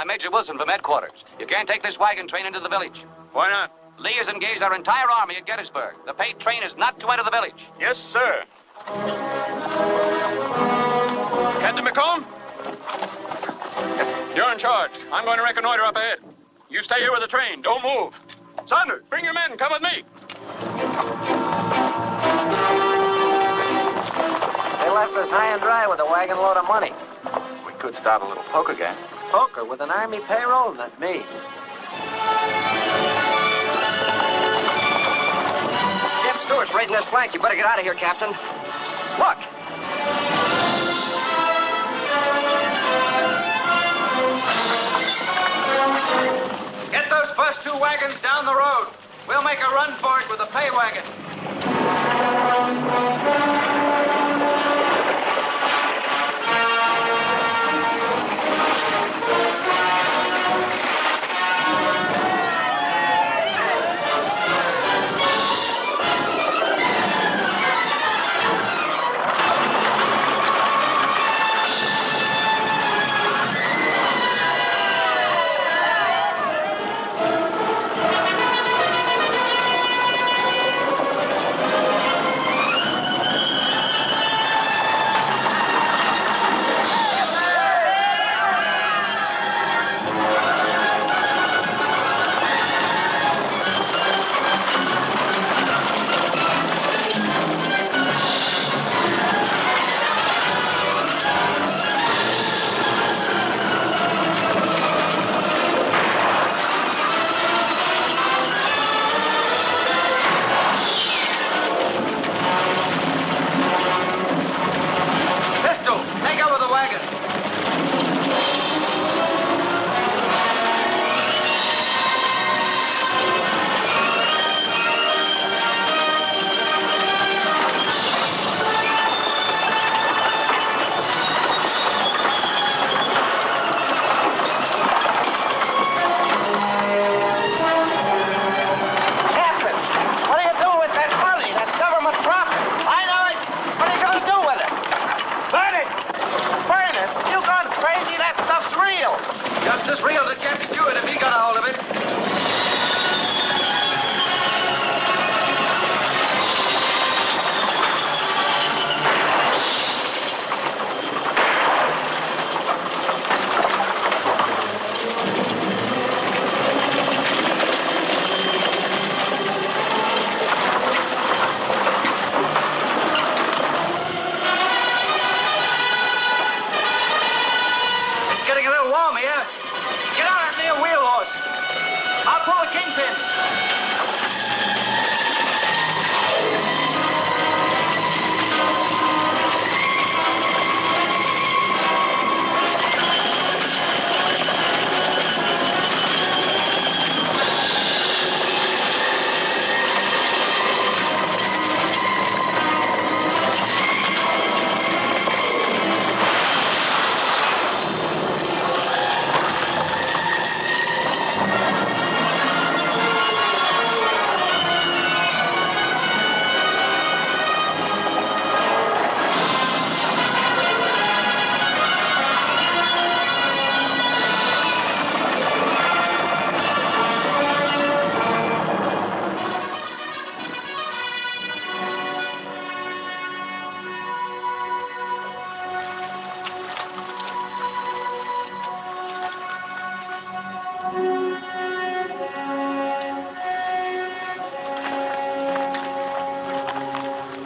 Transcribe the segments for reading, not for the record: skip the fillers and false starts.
I'm Major Wilson from headquarters. You can't take this wagon train into the village. Why not? Lee has engaged our entire army at Gettysburg. The paid train is not to enter the village. Yes, sir. Captain McComb? You're in charge. I'm going to reconnoiter up ahead. You stay here with the train. Don't move. Saunders, bring your men. Come with me. They left us high and dry with a wagon load of money. We could start a little poker game. Poker with an army payroll? Not me. Jim Stewart's raiding this flank. You better get out of here, Captain. Look! Get those first two wagons down the road. We'll make a run for it with a pay wagon. Just as real to Jack Stewart if he got a hold of it.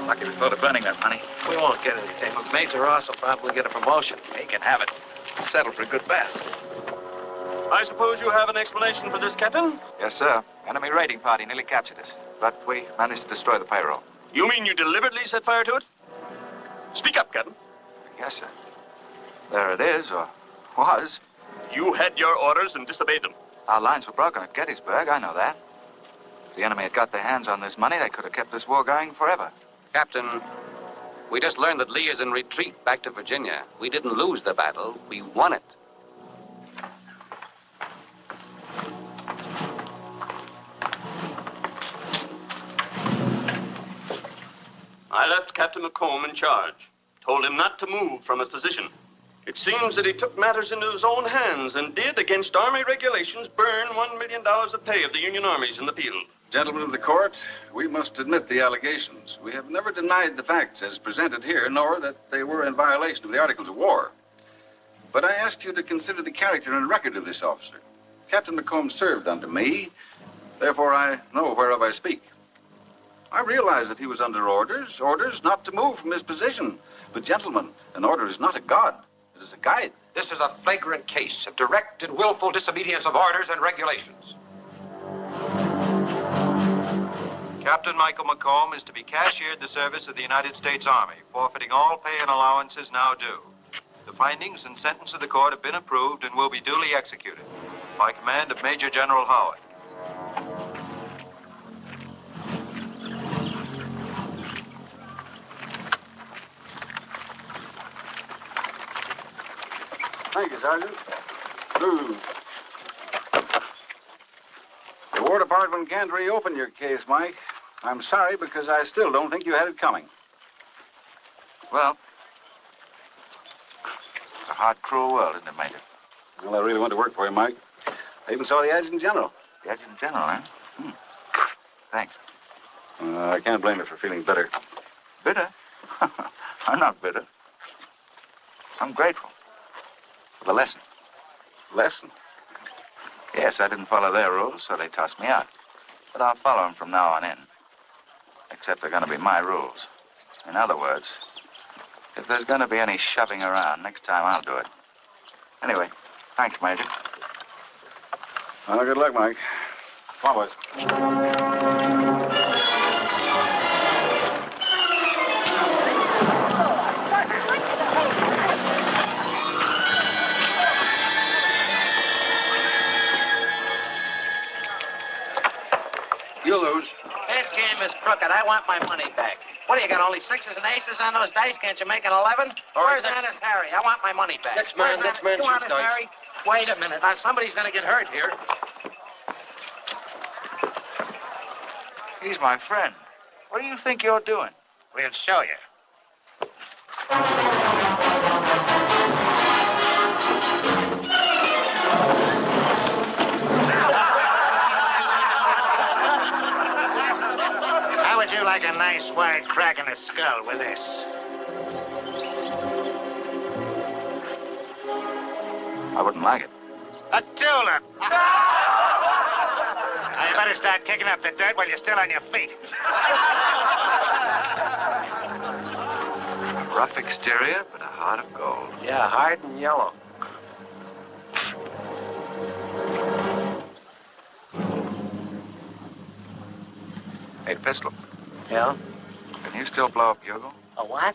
Lucky we thought of burning that money. We won't get anything. Major Ross will probably get a promotion. He can have it. It's settled for a good bath. I suppose you have an explanation for this, Captain? Yes, sir. Enemy raiding party nearly captured us, but we managed to destroy the payroll. You mean you deliberately set fire to it? Speak up, Captain. Yes, sir. There it is, or was. You had your orders and disobeyed them. Our lines were broken at Gettysburg, I know that. If the enemy had got their hands on this money, they could have kept this war going forever. Captain, we just learned that Lee is in retreat back to Virginia. We didn't lose the battle, we won it. I left Captain McComb in charge. Told him not to move from his position. It seems that he took matters into his own hands and did, against Army regulations, burn $1 million of pay of the Union armies in the field. Gentlemen of the court, we must admit the allegations. We have never denied the facts as presented here, nor that they were in violation of the Articles of War. But I ask you to consider the character and record of this officer. Captain McComb served under me, therefore I know whereof I speak. I realize that he was under orders not to move from his position. But gentlemen, an order is not a god, it is a guide. This is a flagrant case of direct and willful disobedience of orders and regulations. Captain Michael McComb is to be cashiered the service of the United States Army, forfeiting all pay and allowances now due. The findings and sentence of the court have been approved and will be duly executed by command of Major General Howard. Thank you, Sergeant. The War Department can't reopen your case, Mike. I'm sorry, because I still don't think you had it coming. Well, it's a hard, cruel world, isn't it, Major? Well, I really want to work for you, Mike. I even saw the Adjutant General. The Adjutant General, eh? Thanks. I can't blame you for feeling bitter. Bitter? I'm not bitter. I'm grateful for the lesson. Lesson? Yes, I didn't follow their rules, so they tossed me out. But I'll follow them from now on in. Except they're going to be my rules. In other words, if there's going to be any shoving around, next time I'll do it. Anyway, thanks, Major. Well, good luck, Mike. Come on, boys. You'll lose. This game is crooked. I want my money back. What do you got, only sixes and aces on those dice? Can't you make an 11? Where's Honest Harry? I want my money back. Next man Where's shoots Honest dice. Harry? Wait a minute. Now, somebody's going to get hurt here. He's my friend. What do you think you're doing? We'll show you. How would you like a nice wide crack in the skull with this? I wouldn't like it. A tulip. Now, you better start kicking up the dirt while you're still on your feet. A rough exterior, but a heart of gold. Yeah, hard and yellow. Hey, Pistol, Yeah? can you still blow a bugle? A what?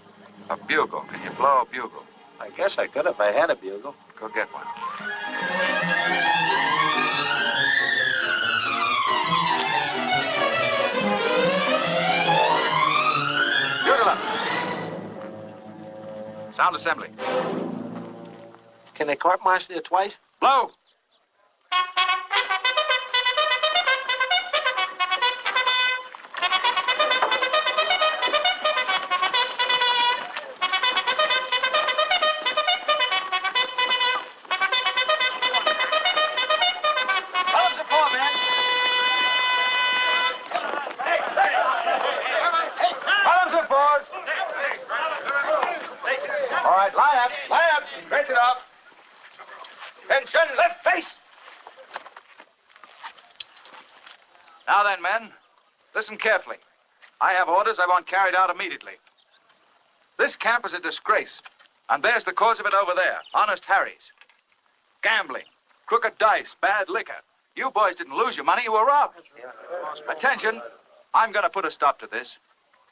A bugle. Can you blow a bugle? I guess I could if I had a bugle. Go get one. Bugle up. Sound assembly. Can they court-martial you twice? Blow. Now then, men, listen carefully. I have orders I want carried out immediately. This camp is a disgrace, and there's the cause of it over there, Honest Harry's. Gambling, crooked dice, bad liquor. You boys didn't lose your money, you were robbed. Attention, I'm going to put a stop to this.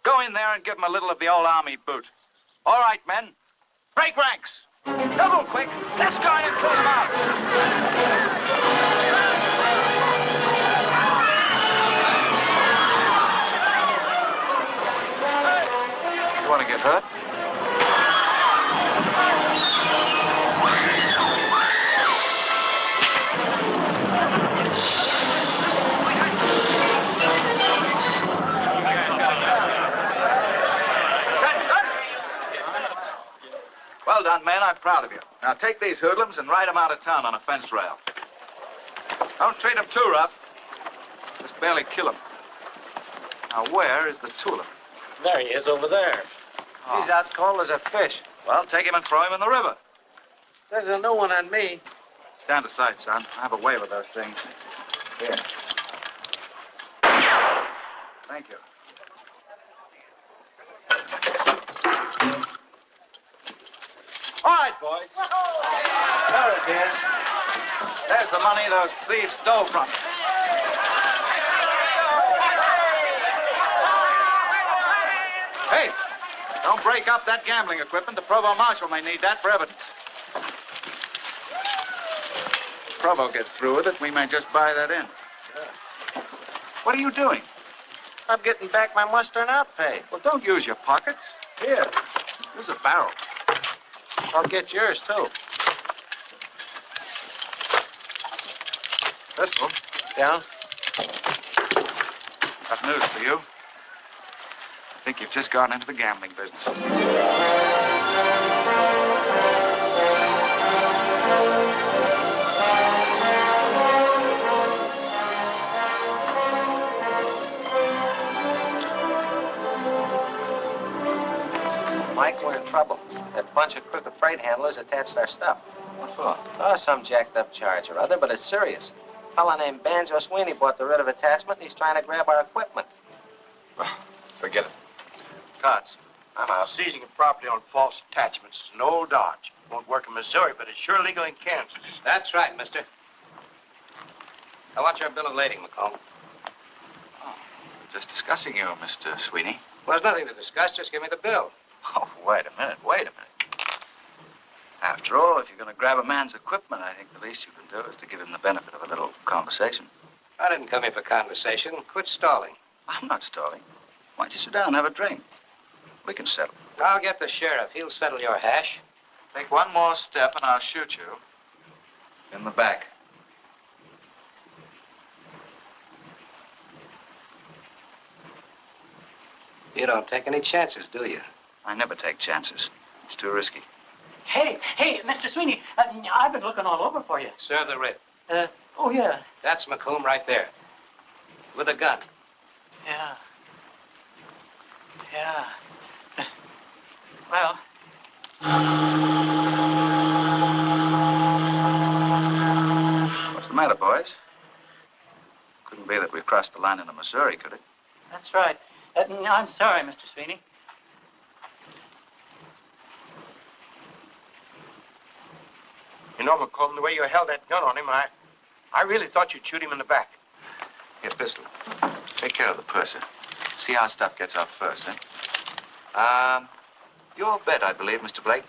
Go in there and give them a little of the old army boot. All right, men, break ranks. Double quick, let's go in and clear them out. You want to get hurt? Well, Well done, man. I'm proud of you. Now take these hoodlums and ride them out of town on a fence rail. Don't treat them too rough. Just barely kill them. Now, where is the tulip? There he is, over there. Oh. He's out cold as a fish. Well, take him and throw him in the river. There's a new one on me. Stand aside, son. I have a way with those things. Here. Thank you. All right, boys. There it is. There's the money those thieves stole from you. Hey, don't break up that gambling equipment. The provost marshal may need that for evidence. If the provost gets through with it, we may just buy that in. Sure. What are you doing? I'm getting back my muster and out pay. Well, don't use your pockets. Here, use a barrel. I'll get yours, too. This one? Yeah? Got news for you. I think you've just gone into the gambling business. Mike, we're in trouble. That bunch of crooked freight handlers attached our stuff. What for? Oh, some jacked up charge or other, but it's serious. A fella named Banjo Sweeney bought the writ of attachment, and he's trying to grab our equipment. Forget it. Cards. I'm out. Seizing of property on false attachments is no dodge. Won't work in Missouri, but it's sure legal in Kansas. That's right, mister. I want your bill of lading, McComb. Oh, just discussing you, Mr. Sweeney. Well, there's nothing to discuss. Just give me the bill. Oh, wait a minute. After all, if you're going to grab a man's equipment, I think the least you can do is to give him the benefit of a little conversation. I didn't come here for conversation. Quit stalling. I'm not stalling. Why don't you sit down and have a drink? We can settle. I'll get the sheriff. He'll settle your hash. Take one more step and I'll shoot you. In the back. You don't take any chances, do you? I never take chances. It's too risky. Hey, Mr. Sweeney, I've been looking all over for you. Serve the writ. Oh, yeah. That's McComb right there. With a gun. Yeah. Well. What's the matter, boys? Couldn't be that we've crossed the line into Missouri, could it? That's right. I'm sorry, Mr. Sweeney. You know, McComb, the way you held that gun on him, I really thought you'd shoot him in the back. Here, pistol. Take care of the purser. See how stuff gets off first, eh? Your bet, I believe, Mr. Blake.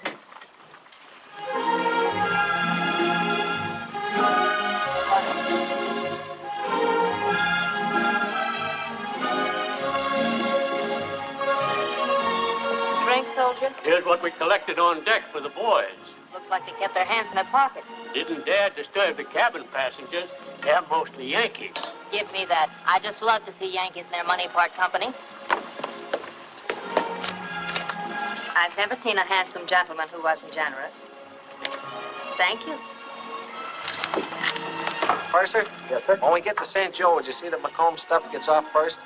Drink, soldier? Here's what we collected on deck for the boys. Looks like they kept their hands in their pockets. Didn't dare disturb the cabin passengers. They're mostly Yankees. Give me that. I just love to see Yankees in their money part company. I've never seen a handsome gentleman who wasn't generous. Thank you. Purser? Yes, sir? When we get to St. Joe, would you see that McComb's stuff gets off first?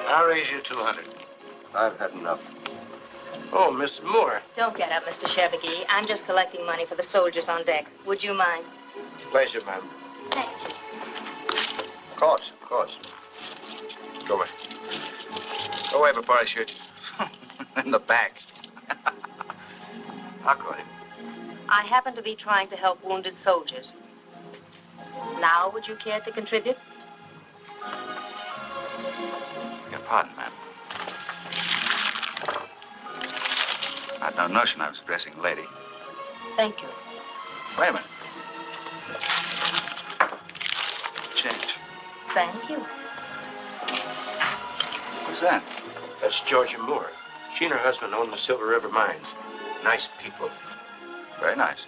I'll raise you 200. I've had enough. Oh, Miss Moore. Don't get up, Mr. Chevigee. I'm just collecting money for the soldiers on deck. Would you mind? Pleasure, ma'am. Thank you. Of course. Go away. Go away before I shoot you. In the back. I'll call him. I happen to be trying to help wounded soldiers. Now, would you care to contribute? Your pardon, ma'am. I had no notion I was addressing a lady. Thank you. Wait a minute. Change. Thank you. Who's that? That's Georgia Moore. She and her husband own the Silver River mines. Nice people. Very nice.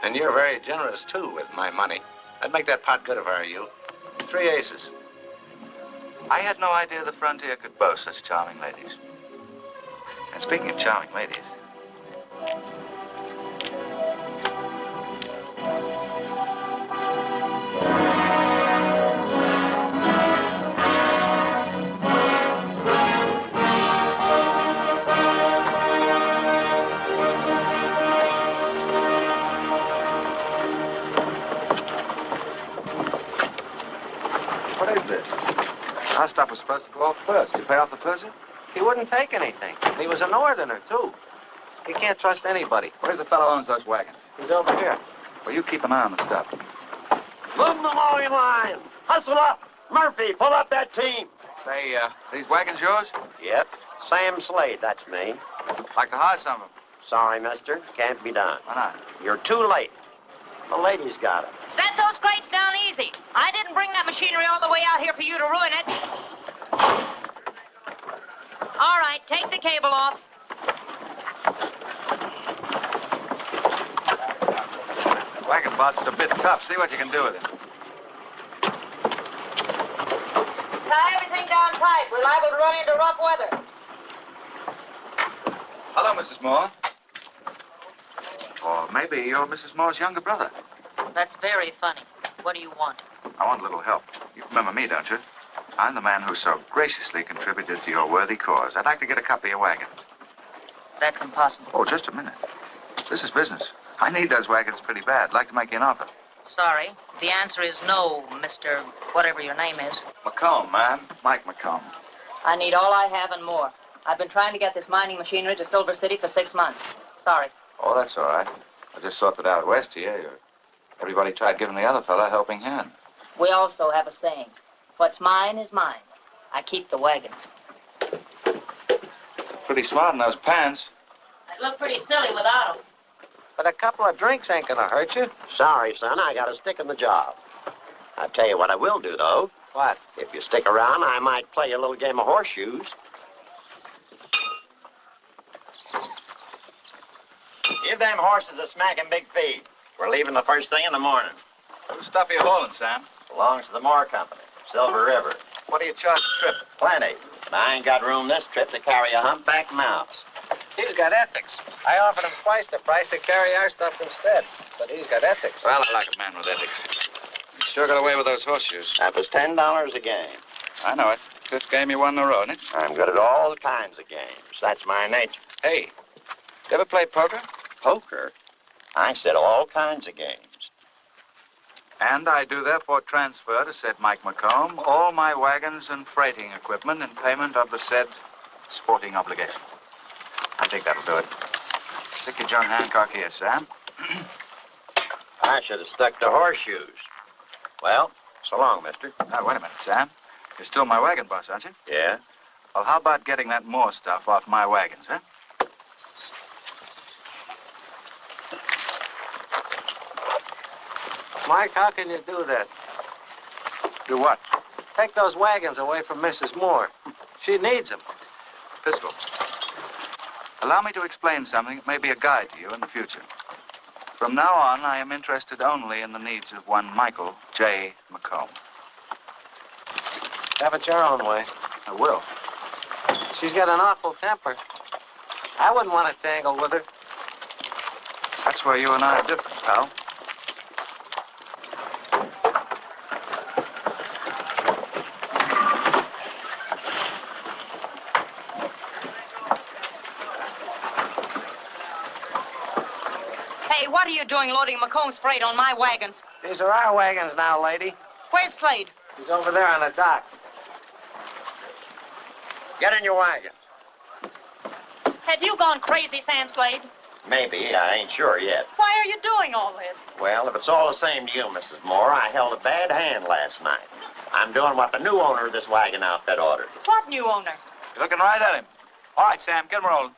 And you're very generous, too, with my money. I'd make that pot good if I were you. 3 aces. I had no idea the frontier could boast such charming ladies. And speaking of charming ladies... What is this? Our stuff was supposed to go off first. Did you pay off the purser? He wouldn't take anything. He was a northerner, too. He can't trust anybody. Where's the fellow who owns those wagons? He's over here. Well, you keep an eye on the stuff. Move the mowing line. Hustle up. Murphy, pull up that team. Say, these wagons yours? Yep. Sam Slade, that's me. Like to hire some of them. Sorry, mister. Can't be done. Why not? You're too late. The lady's got it. Set those crates down easy. I didn't bring that machinery all the way out here for you to ruin it. All right, take the cable off. Wagon boss is a bit tough. See what you can do with it. Tie everything down tight. We're liable to run into rough weather. Hello, Mrs. Moore. Or maybe you're Mrs. Moore's younger brother. That's very funny. What do you want? I want a little help. You remember me, don't you? I'm the man who so graciously contributed to your worthy cause. I'd like to get a copy of your wagons. That's impossible. Oh, just a minute. This is business. I need those wagons pretty bad. I'd like to make you an offer. Sorry. The answer is no, Mr. whatever your name is. McComb, ma'am. Mike McComb. I need all I have and more. I've been trying to get this mining machinery to Silver City for 6 months. Sorry. Oh, that's all right. I just thought that out west here, everybody tried giving the other fellow a helping hand. We also have a saying. What's mine is mine. I keep the wagons. Pretty smart in those pants. I'd look pretty silly without them. But a couple of drinks ain't gonna hurt you. Sorry, son. I got to stick in the job. I'll tell you what I will do, though. What? If you stick around, I might play a little game of horseshoes. Give them horses a smacking big feed. We're leaving the first thing in the morning. Whose stuff are you hauling, Sam? Belongs to the Moore Company, Silver River. What do you charge a trip? Plenty. But I ain't got room this trip to carry a humpback mouse. He's got ethics. I offered him twice the price to carry our stuff instead. But he's got ethics. Well, I like a man with ethics. You sure got away with those horseshoes. That was $10 a game. I know it. Fifth game you won in a row, isn't it? I'm good at all kinds of games. That's my nature. Hey, you ever play poker? Poker? I said all kinds of games. And I do therefore transfer to said Mike McComb all my wagons and freighting equipment in payment of the said sporting obligation. I think that'll do it. Stick your John Hancock here, Sam. I should have stuck to horseshoes. Well, so long, mister. Now, wait a minute, Sam. You're still my wagon boss, aren't you? Yeah? Well, how about getting that Moore stuff off my wagons, huh? Mike, how can you do that? Do what? Take those wagons away from Mrs. Moore. She needs them. Fiscal. Allow me to explain something that may be a guide to you in the future. From now on, I am interested only in the needs of one Michael J. McComb. Have it your own way. I will. She's got an awful temper. I wouldn't want to tangle with her. That's where you and I are different, pal. Hey, what are you doing loading McComb's freight on my wagons? These are our wagons now, lady. Where's Slade? He's over there on the dock. Get in your wagon. Have you gone crazy, Sam Slade? Maybe. I ain't sure yet. Why are you doing all this? Well, if it's all the same to you, Mrs. Moore, I held a bad hand last night. I'm doing what the new owner of this wagon outfit ordered. What new owner? You're looking right at him. All right, Sam, get him rolling.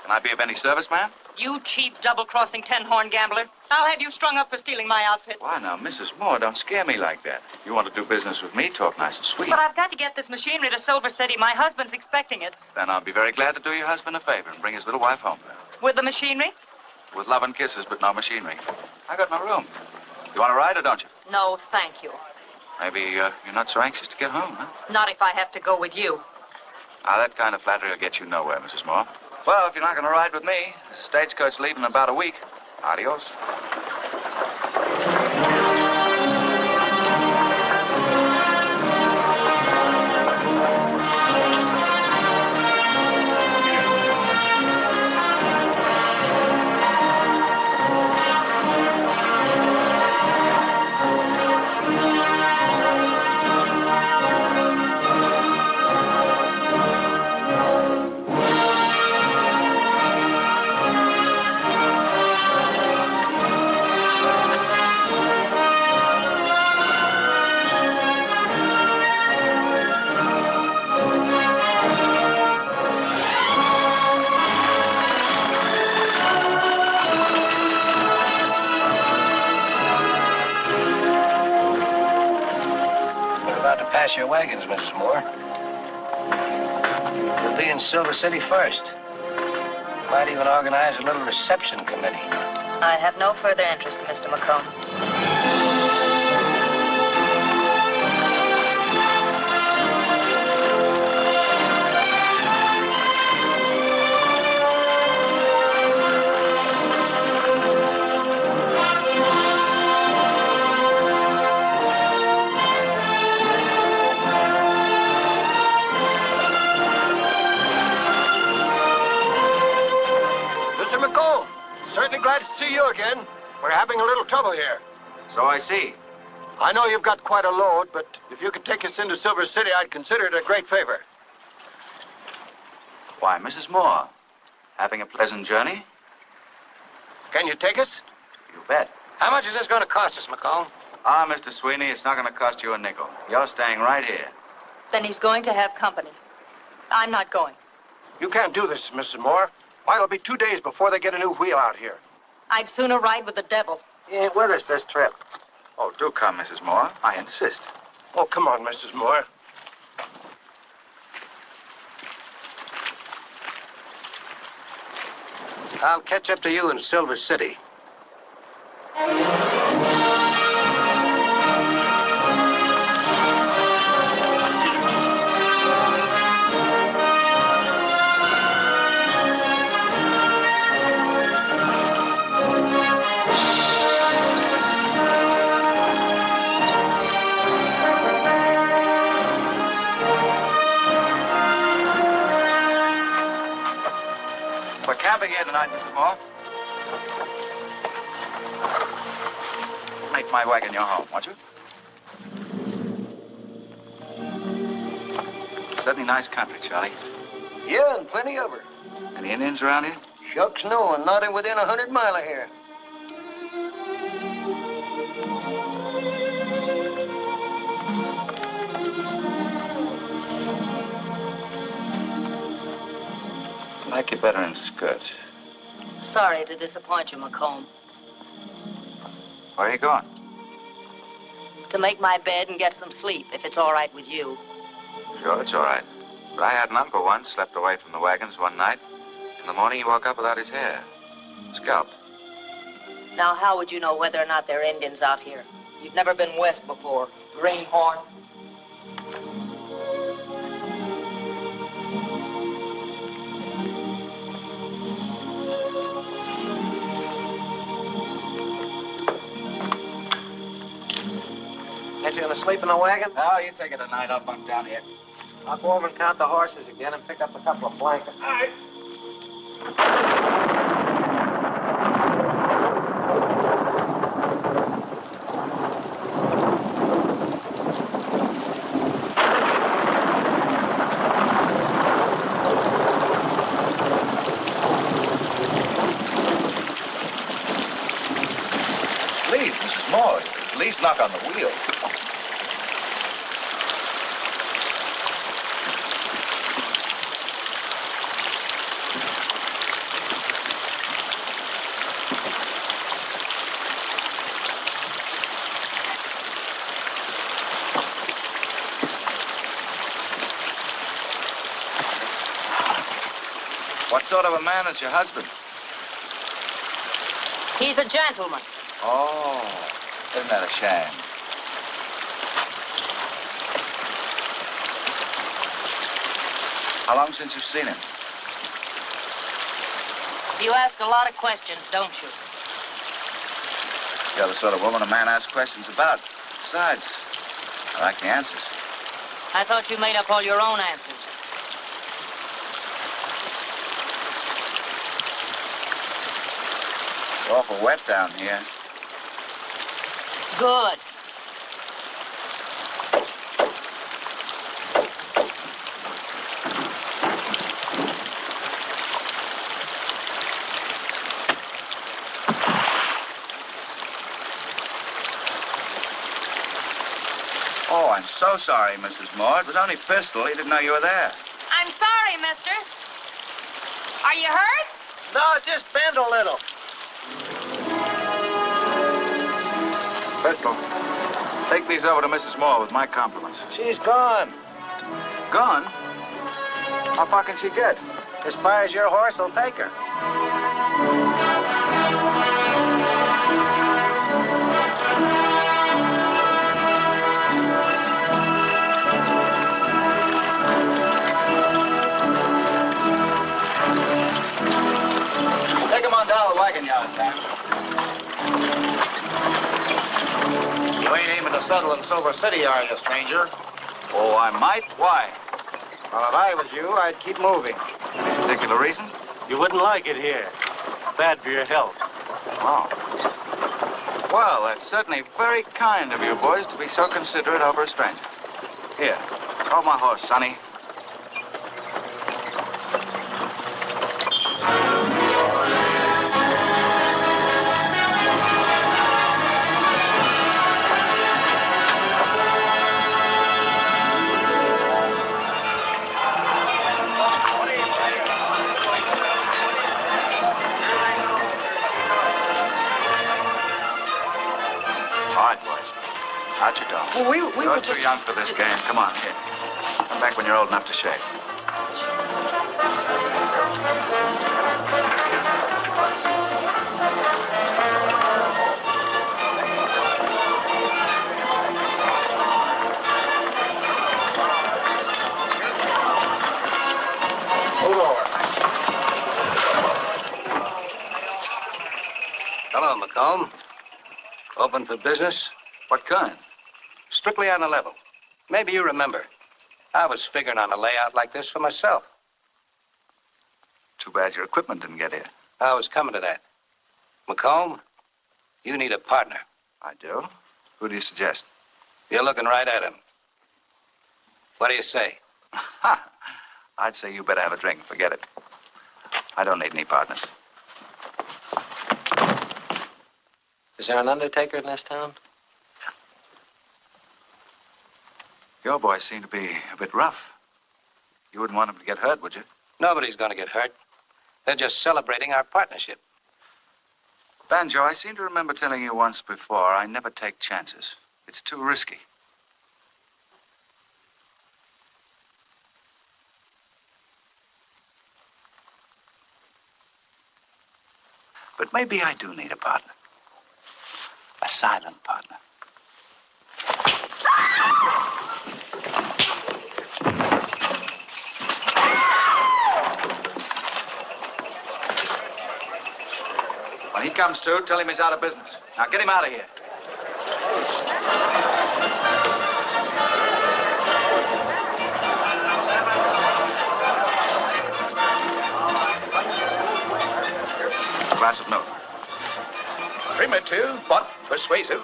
Can I be of any service, ma'am? You cheap, double-crossing, ten-horn gambler. I'll have you strung up for stealing my outfit. Why, now, Mrs. Moore, don't scare me like that. You want to do business with me, talk nice and sweet. But I've got to get this machinery to Silver City. My husband's expecting it. Then I'll be very glad to do your husband a favor and bring his little wife home. With the machinery? With love and kisses, but no machinery. I got no room. You want to ride or don't you? No, thank you. Maybe you're not so anxious to get home, huh? Not if I have to go with you. That kind of flattery will get you nowhere, Mrs. Moore. Well, if you're not going to ride with me, there's a stagecoach leaving in about a week. Adios. Pass your wagons, Mrs. Moore. You'll be in Silver City first. Might even organize a little reception committee. I have no further interest, Mr. McComb. Certainly glad to see you again. We're having a little trouble here. So I see. I know you've got quite a load, but if you could take us into Silver City, I'd consider it a great favor. Why, Mrs. Moore, having a pleasant journey? Can you take us? You bet. How much is this going to cost us, McComb? Mr. Sweeney, it's not going to cost you a nickel. You're staying right here. Then he's going to have company. I'm not going. You can't do this, Mrs. Moore. Why, it'll be 2 days before they get a new wheel out here. I'd sooner ride with the devil. He ain't with us this trip. Oh, do come, Mrs. Moore. I insist. Oh, come on, Mrs. Moore. I'll catch up to you in Silver City. We're camping here tonight, Mr. Moore. Make my wagon your home, won't you? Certainly nice country, Charlie. Yeah, and plenty of her. Any Indians around here? Shucks no, and not within 100 miles of here. I like you better in skirts. Sorry to disappoint you, McComb. Where are you going? To make my bed and get some sleep, if it's all right with you. Sure, it's all right. But I had an uncle once, slept away from the wagons one night. In the morning, he woke up without his hair. Scalped. Now, how would you know whether or not there are Indians out here? You've never been west before. Greenhorn. Ain't you gonna sleep in the wagon? No, you take it tonight. I'll bunk down here. I'll go over and count the horses again and pick up a couple of blankets. All right. Please, Mrs. Moore, at least knock on the wheel. What sort of a man is your husband? He's a gentleman. Oh. Isn't that a shame? How long since you've seen him? You ask a lot of questions, don't you? You're the sort of woman a man asks questions about. Besides, I like the answers. I thought you made up all your own answers. It's awful wet down here. Good. Oh, I'm so sorry, Mrs. Moore. It was only Pistol. He didn't know you were there. I'm sorry, mister. Are you hurt? No, it's just bent a little. Pistol, take these over to Mrs. Moore with my compliments. She's gone. Gone? How far can she get? As far as your horse will take her. Take him on down to the wagon yard, Sam. You ain't aiming to settle in Silver City, are you, stranger? Oh, I might. Why? Well, if I was you, I'd keep moving. Any particular reason? You wouldn't like it here. Bad for your health. Oh. Well, that's certainly very kind of you boys to be so considerate over a stranger. Here, call my horse, Sonny. Well, we You're were too just... young for this game. Come on, here. Come back when you're old enough to shave. Move over. Hello, McComb. Open for business? What kind? Strictly on the level. Maybe you remember. I was figuring on a layout like this for myself. Too bad your equipment didn't get here. I was coming to that. McComb, you need a partner. I do? Who do you suggest? You're looking right at him. What do you say? Ha! I'd say you better have a drink. Forget it. I don't need any partners. Is there an undertaker in this town? Your boys seem to be a bit rough. You wouldn't want them to get hurt, would you? Nobody's going to get hurt. They're just celebrating our partnership. Banjo, I seem to remember telling you once before, I never take chances. It's too risky. But maybe I do need a partner. A silent partner. When he comes to, tell him he's out of business. Now get him out of here. A glass of milk. Primitive, but persuasive.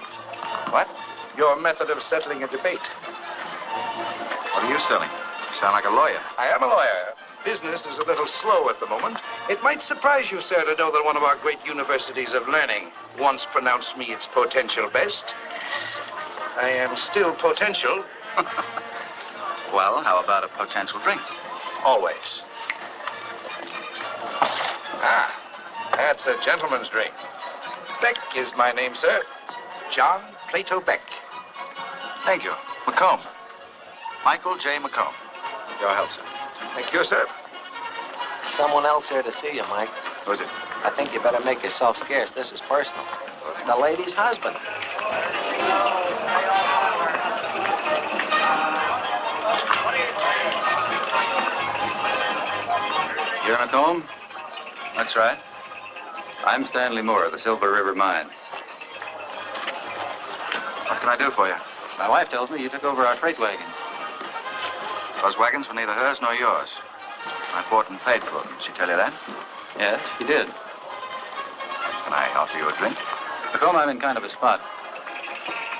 What? Your method of settling a debate. What are you selling? You sound like a lawyer. I am a lawyer. Business is a little slow at the moment. It might surprise you, sir, to know that one of our great universities of learning once pronounced me its potential best. I am still potential. Well, how about a potential drink? Always. Ah, that's a gentleman's drink. Beck is my name, sir. John Plato Beck. Thank you. McComb. Michael J. McComb. Your health, sir. Thank you, sir. Someone else here to see you, Mike. Who's it? I think you better make yourself scarce. This is personal. The lady's husband. You're McComb? That's right. I'm Stanley Moore of the Silver River Mine. What can I do for you? My wife tells me you took over our freight wagons. Those wagons were neither hers nor yours. I bought and paid for them. Did she tell you that? Yes, she did. Can I offer you a drink? McComb, I'm in kind of a spot.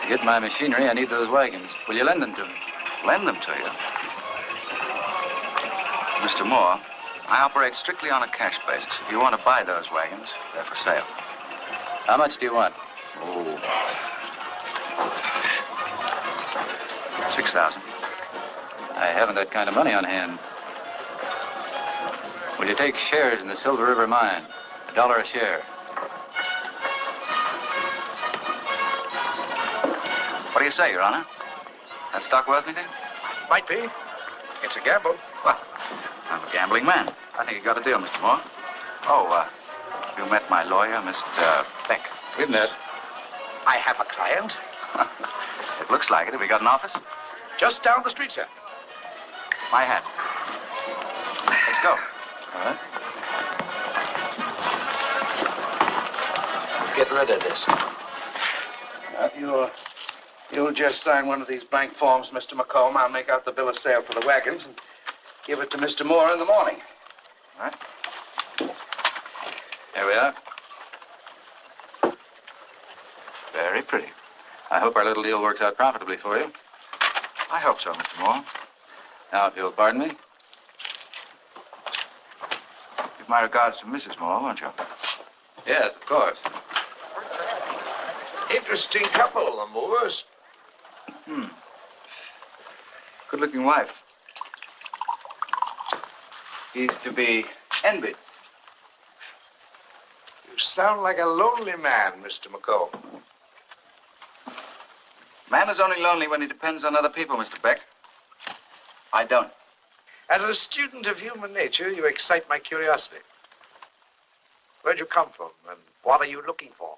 To get my machinery, I need those wagons. Will you lend them to me? Lend them to you? Mr. Moore, I operate strictly on a cash basis. If you want to buy those wagons, they're for sale. How much do you want? Oh. 6,000. I haven't that kind of money on hand. Will you take shares in the Silver River Mine? $1 a share. What do you say, Your Honor? That stock worth anything? Might be. It's a gamble. Well, I'm a gambling man. I think you got a deal, Mr. Moore. Oh, you met my lawyer, Mr. Beck. We've met. I have a client. It looks like it. Have we got an office? Just down the street, sir. My hat. Let's go. All right. Get rid of this. You'll just sign one of these blank forms, Mr. McComb. I'll make out the bill of sale for the wagons and give it to Mr. Moore in the morning. All right. There we are. Very pretty. I hope our little deal works out profitably for you. I hope so, Mr. Moore. Now, if you'll pardon me. Give my regards to Mrs. Moore, won't you? Yes, of course. Interesting couple, the Moores. Good-looking wife. He's to be envied. You sound like a lonely man, Mr. McComb. Man is only lonely when he depends on other people, Mr. Beck. I don't. As a student of human nature, you excite my curiosity. Where'd you come from, and what are you looking for?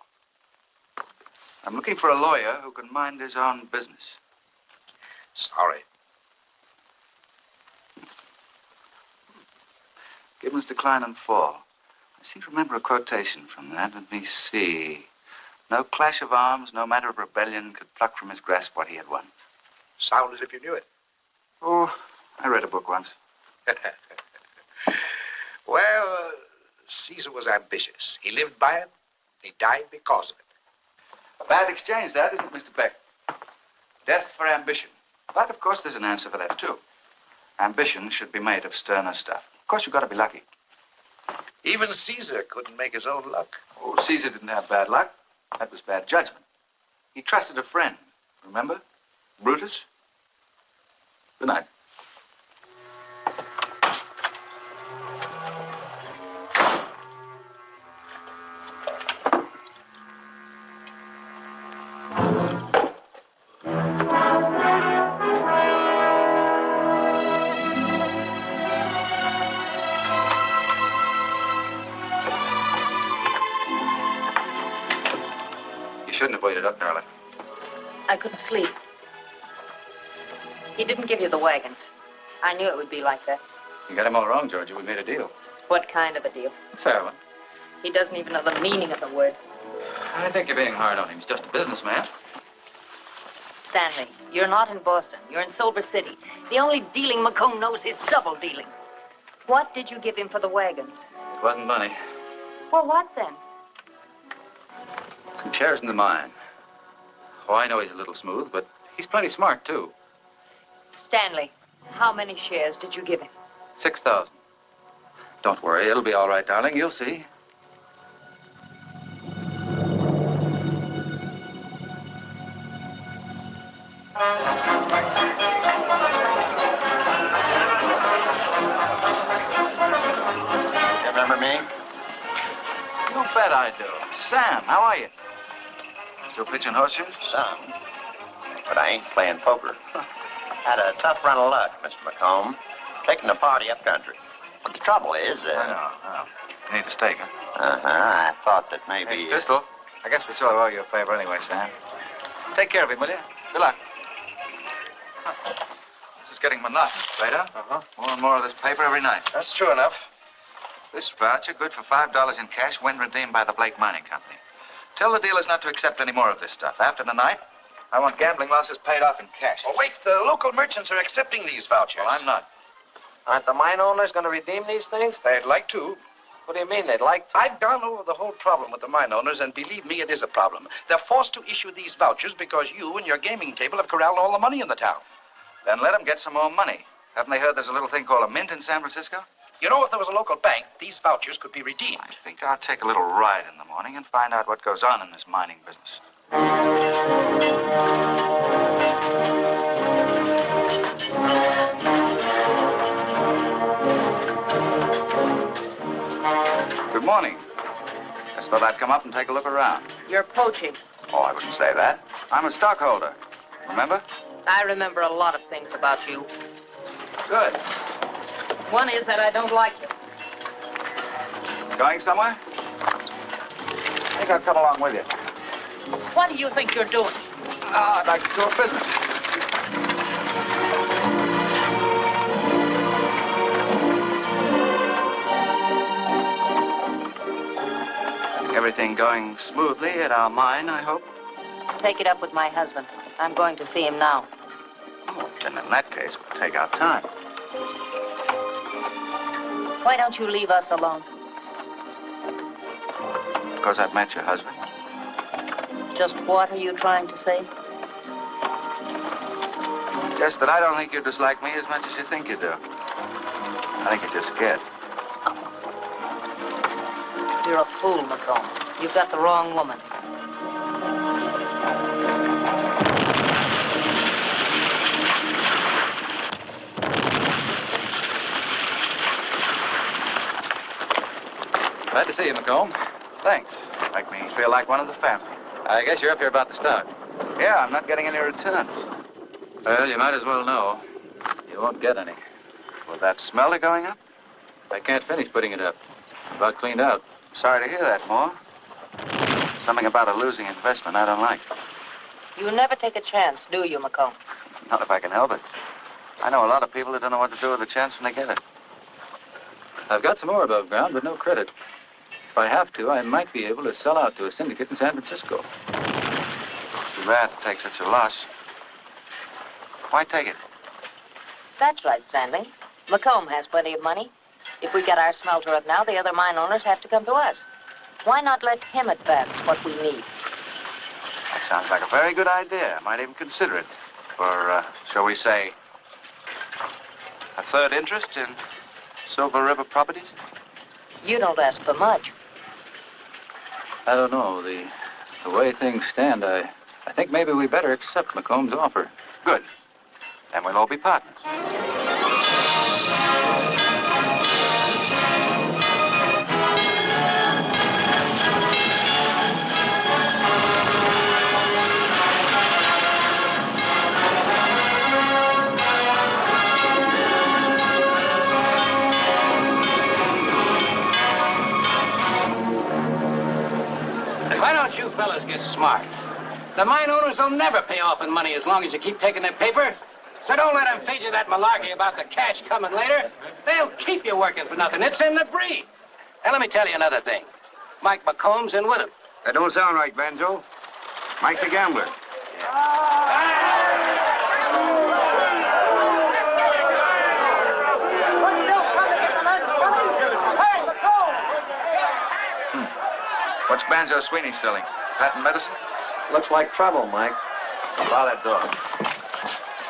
I'm looking for a lawyer who can mind his own business. Sorry. Give Mr. Klein and 4. I seem to remember a quotation from that. Let me see. No clash of arms, no matter of rebellion could pluck from his grasp what he had won. Sound as if you knew it. Oh, I read a book once. Well, Caesar was ambitious. He lived by it. He died because of it. A bad exchange, that, isn't it, Mr. Beck? Death for ambition. But, of course, there's an answer for that, too. Ambition should be made of sterner stuff. Of course, you've got to be lucky. Even Caesar couldn't make his own luck. Oh, Caesar didn't have bad luck. That was bad judgment. He trusted a friend. Remember? Brutus. Good night. Shouldn't have waited up, darling. I couldn't sleep. He didn't give you the wagons. I knew it would be like that. You got him all wrong, Georgia. We made a deal. What kind of a deal? A fair one. He doesn't even know the meaning of the word. I think you're being hard on him. He's just a businessman. Stanley, you're not in Boston. You're in Silver City. The only dealing McComb knows is double dealing. What did you give him for the wagons? It wasn't money. Well, what then? Some shares in the mine. Oh, I know he's a little smooth, but he's plenty smart, too. Stanley, how many shares did you give him? 6,000. Don't worry, it'll be all right, darling. You'll see. You remember me? You bet I do. Sam, how are you? Still pitching horseshoes? Some. But I ain't playing poker. Had a tough run of luck, Mr. McComb. Taking the party up country. But the trouble is, I know. You need a stake, huh? I thought that maybe... Hey, Pistol, I guess we sort of owe you a favor anyway, Sam. Take care of him, will you? Good luck. This is getting monotonous, Plato. More and more of this paper every night. That's true enough. This voucher, good for $5 in cash, when redeemed by the Blake Mining Company. Tell the dealers not to accept any more of this stuff. After tonight, I want gambling losses paid off in cash. Oh, wait, the local merchants are accepting these vouchers. Well, I'm not. Aren't the mine owners going to redeem these things? They'd like to. What do you mean they'd like to? I've gone over the whole problem with the mine owners, and believe me, it is a problem. They're forced to issue these vouchers because you and your gaming table have corralled all the money in the town. Then let them get some more money. Haven't they heard there's a little thing called a mint in San Francisco? You know, if there was a local bank, these vouchers could be redeemed. I think I'll take a little ride in the morning and find out what goes on in this mining business. Good morning. Just thought I'd come up and take a look around. You're poaching. Oh, I wouldn't say that. I'm a stockholder. Remember? I remember a lot of things about you. Good. One is that I don't like you. Going somewhere? I think I'll come along with you. What do you think you're doing? I'd like to do a business. Everything going smoothly at our mine, I hope? Take it up with my husband. I'm going to see him now. Oh, then in that case, we'll take our time. Why don't you leave us alone? Because I've met your husband. Just what are you trying to say? Just that I don't think you dislike me as much as you think you do. I think you're just scared. You're a fool, McComb. You've got the wrong woman. Glad to see you, McComb. Thanks. Make me feel like one of the family. I guess you're up here about the stock. Yeah, I'm not getting any returns. Well, you might as well know. You won't get any. With that smelter going up? I can't finish putting it up. About cleaned out. Sorry to hear that, Moore. Something about a losing investment I don't like. You never take a chance, do you, McComb? Not if I can help it. I know a lot of people that don't know what to do with a chance when they get it. I've got some more above ground, but no credit. If I have to, I might be able to sell out to a syndicate in San Francisco. Too bad to take such a loss. Why take it? That's right, Stanley. McComb has plenty of money. If we get our smelter up now, the other mine owners have to come to us. Why not let him advance what we need? That sounds like a very good idea. I might even consider it. For, shall we say, a third interest in Silver River properties? You don't ask for much. I don't know. The way things stand, I think maybe we better accept McComb's offer. Good. Then we'll all be partners. Why don't you fellas get smart? The mine owners will never pay off in money as long as you keep taking their paper. So don't let them feed you that malarkey about the cash coming later. They'll keep you working for nothing. It's in the breed. And let me tell you another thing. Mike McComb's in with him. That don't sound right, Banjo. Mike's a gambler. What's Banjo Sweeney selling? Patent medicine? Looks like trouble, Mike. Bar that door.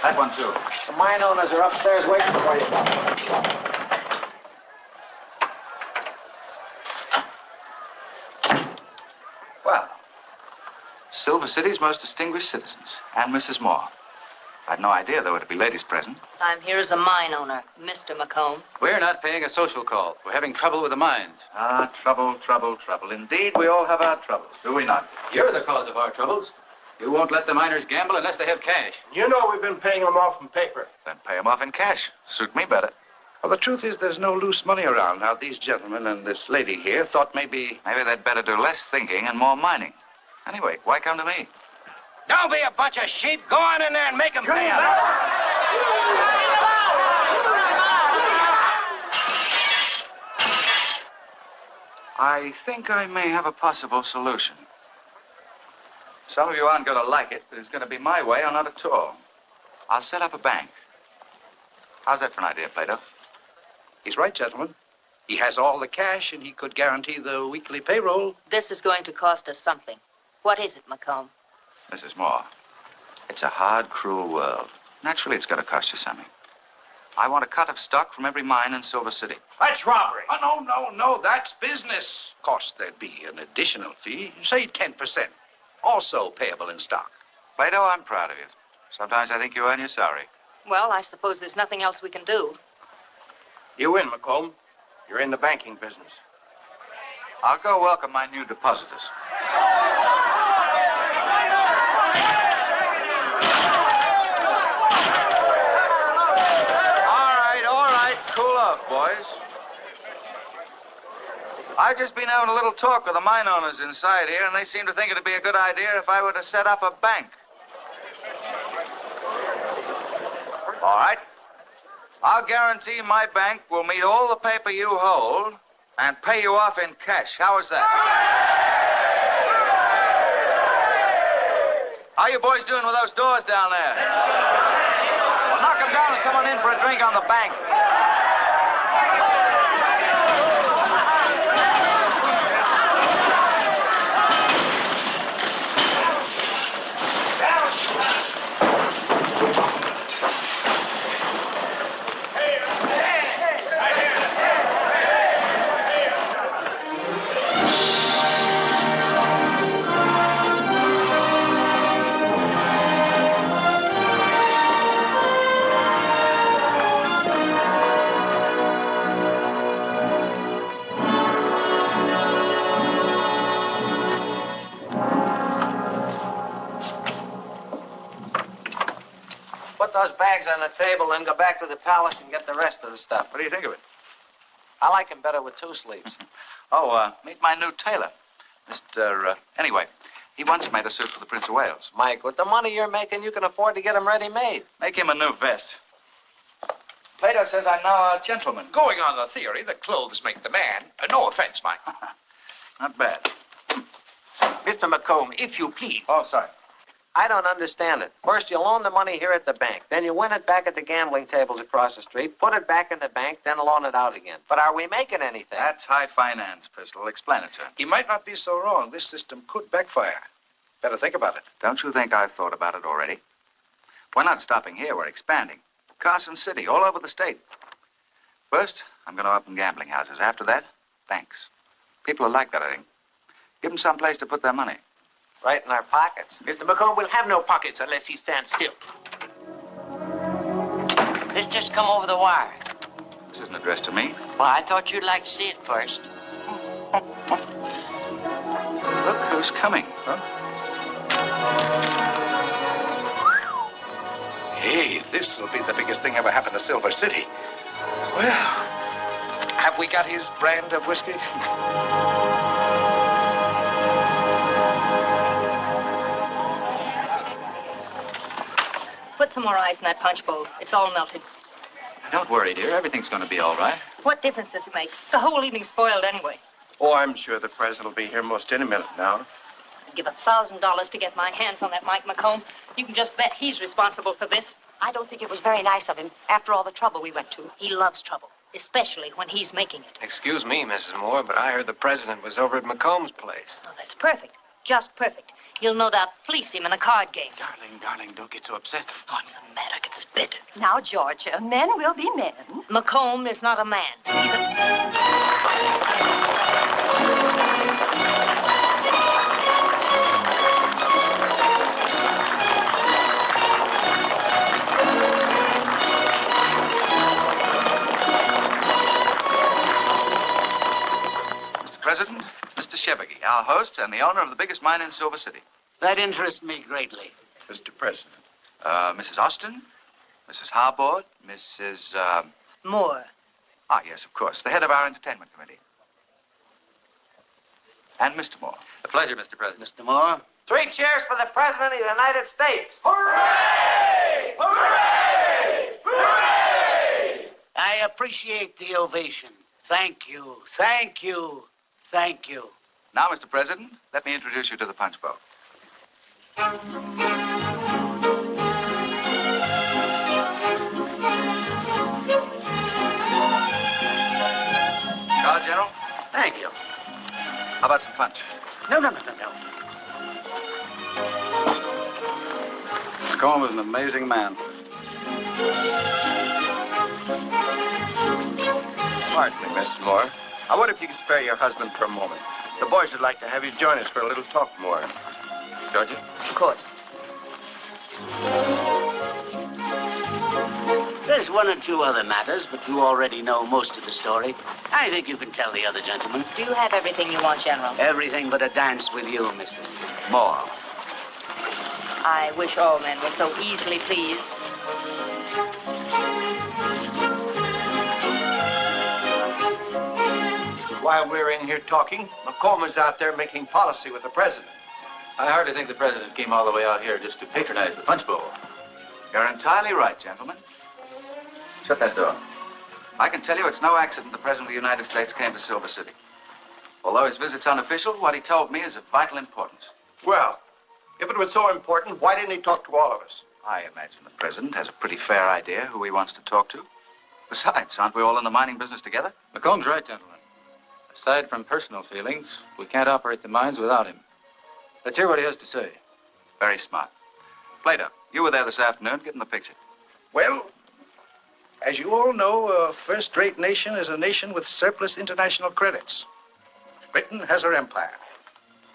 That one, too. The mine owners are upstairs waiting for you. Well, Silver City's most distinguished citizens, and Mrs. Moore. I had no idea there were to be ladies present. I'm here as a mine owner, Mr. McComb. We're not paying a social call. We're having trouble with the mines. Ah, trouble, trouble, trouble. Indeed, we all have our troubles, do we not? You're the cause of our troubles. You won't let the miners gamble unless they have cash. You know we've been paying them off in paper. Then pay them off in cash. Suit me better. Well, the truth is there's no loose money around. Now, these gentlemen and this lady here thought maybe... Maybe they'd better do less thinking and more mining. Anyway, why come to me? Don't be a bunch of sheep. Go on in there and make them pay up. I think I may have a possible solution. Some of you aren't going to like it, but it's going to be my way or not at all. I'll set up a bank. How's that for an idea, Plato? He's right, gentlemen. He has all the cash, and he could guarantee the weekly payroll. This is going to cost us something. What is it, Macomb? Mrs. Moore, it's a hard, cruel world. Naturally, it's going to cost you something. I want a cut of stock from every mine in Silver City. That's robbery. Oh, no, that's business. Of course, there'd be an additional fee, say 10%, also payable in stock. Plato, I'm proud of you. Sometimes I think you earn your salary. Well, I suppose there's nothing else we can do. You win, Macomb. You're in the banking business. I'll go welcome my new depositors. All right, cool off, boys. I've just been having a little talk with the mine owners inside here, and they seem to think it'd be a good idea if I were to set up a bank. All right. I'll guarantee my bank will meet all the paper you hold and pay you off in cash. How is that? How you boys doing with those doors down there? Well, knock them down and come on in for a drink on the bank. Put those bags on the table, then go back to the palace and get the rest of the stuff. What do you think of it? I like him better with 2 sleeves. Meet my new tailor. Anyway, he once made a suit for the Prince of Wales. Mike, with the money you're making, you can afford to get him ready-made. Make him a new vest. Plato says I'm now a gentleman. Going on the theory that clothes make the man. No offense, Mike. Not bad. Mr. Macomb, if you please. Oh, sorry. I don't understand it. First, you loan the money here at the bank. Then you win it back at the gambling tables across the street, put it back in the bank, then loan it out again. But are we making anything? That's high finance, Pistol. Explain it to him. He might not be so wrong. This system could backfire. Better think about it. Don't you think I've thought about it already? We're not stopping here. We're expanding. Carson City, all over the state. First, I'm going to open gambling houses. After that, banks. People will like that, I think. Give them some place to put their money. Right in our pockets. Mr. Macomb will have no pockets unless he stands still. This just come over the wire. This isn't addressed to me. Well, I thought you'd like to see it first. Look who's coming, huh? Hey, this will be the biggest thing ever happened to Silver City. Well, have we got his brand of whiskey? Put some more ice in that punch bowl. It's all melted. Don't worry, dear. Everything's going to be all right. What difference does it make? The whole evening's spoiled anyway. Oh, I'm sure the president will be here most any minute now. I'd give $1,000 to get my hands on that Mike Macomb. You can just bet he's responsible for this. I don't think it was very nice of him, after all the trouble we went to. He loves trouble, especially when he's making it. Excuse me, Mrs. Moore, but I heard the president was over at Macomb's place. Oh, that's perfect. Just perfect. You'll no doubt fleece him in a card game. Darling, don't get so upset. Oh, I'm so mad I could spit. Now, Georgia, men will be men. Macomb is not a man. He's Mr. President, Mr. Shevegi, our host and the owner of the biggest mine in Silver City. That interests me greatly. Mr. President. Mrs. Austin, Mrs. Harbord, Mrs. Moore. Ah, yes, of course. The head of our entertainment committee. And Mr. Moore. A pleasure, Mr. President. Mr. Moore, 3 cheers for the President of the United States. Hooray! Hooray! Hooray! I appreciate the ovation. Thank you. Thank you. Thank you. Now, Mr. President, let me introduce you to the punch bowl. Charge, General? Thank you. How about some punch? No. McComb was an amazing man. Pardon me, Mrs. Moore. I wonder if you could spare your husband for a moment. The boys would like to have you join us for a little talk more. Georgie? Of course. There's 1 or 2 other matters, but you already know most of the story. I think you can tell the other gentlemen. Do you have everything you want, General? Everything but a dance with you, Mrs. Moore. I wish all men were so easily pleased. While we're in here talking, McComb is out there making policy with the president. I hardly think the president came all the way out here just to patronize the punch bowl. You're entirely right, gentlemen. Shut that door. I can tell you it's no accident the President of the United States came to Silver City. Although his visit's unofficial, what he told me is of vital importance. Well, if it was so important, why didn't he talk to all of us? I imagine the President has a pretty fair idea who he wants to talk to. Besides, aren't we all in the mining business together? McComb's right, gentlemen. Aside from personal feelings, we can't operate the mines without him. Let's hear what he has to say. Very smart. Plato, you were there this afternoon. Get in the picture. Well, as you all know, a first-rate nation is a nation with surplus international credits. Britain has her empire.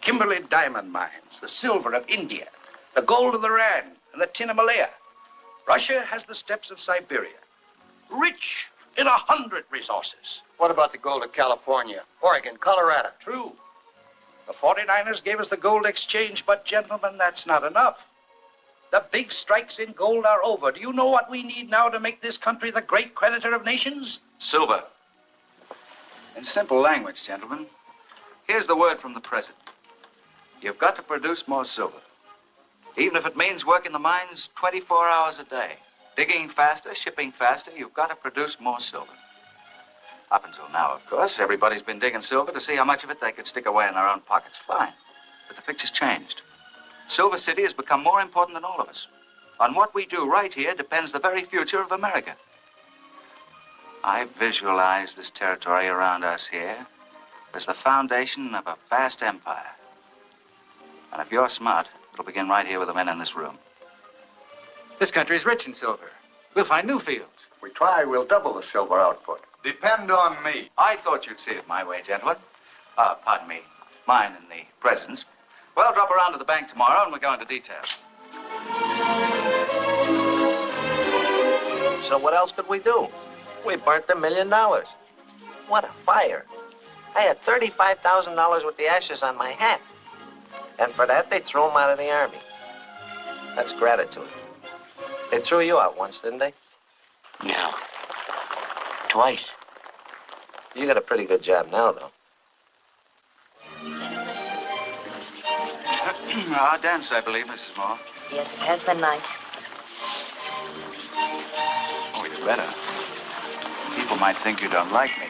Kimberley diamond mines, the silver of India, the gold of the Rand, and the tin of Malaya. Russia has the steppes of Siberia. Rich in 100 resources. What about the gold of California, Oregon, Colorado? True. The 49ers gave us the gold exchange, but gentlemen, that's not enough. The big strikes in gold are over. Do you know what we need now to make this country the great creditor of nations? Silver. In simple language, gentlemen, here's the word from the President. You've got to produce more silver. Even if it means working the mines 24 hours a day. Digging faster, shipping faster, you've got to produce more silver. Up until now, of course, everybody's been digging silver to see how much of it they could stick away in their own pockets. Fine. But the picture's changed. Silver City has become more important than all of us. On what we do right here depends the very future of America. I visualize this territory around us here as the foundation of a vast empire. And if you're smart, it'll begin right here with the men in this room. This country's rich in silver. We'll find new fields. If we try, we'll double the silver output. Depend on me. I thought you'd see it my way, gentlemen. Pardon me, mine and the President's. Well, drop around to the bank tomorrow and we'll go into details. So what else could we do? We burnt $1 million. What a fire. I had $35,000 with the ashes on my hat. And for that, they threw him out of the Army. That's gratitude. They threw you out once, didn't they? No. Twice. You got a pretty good job now, though. Our dance, I believe, Mrs. Moore. Yes, it has been nice. Oh, you better. People might think you don't like me.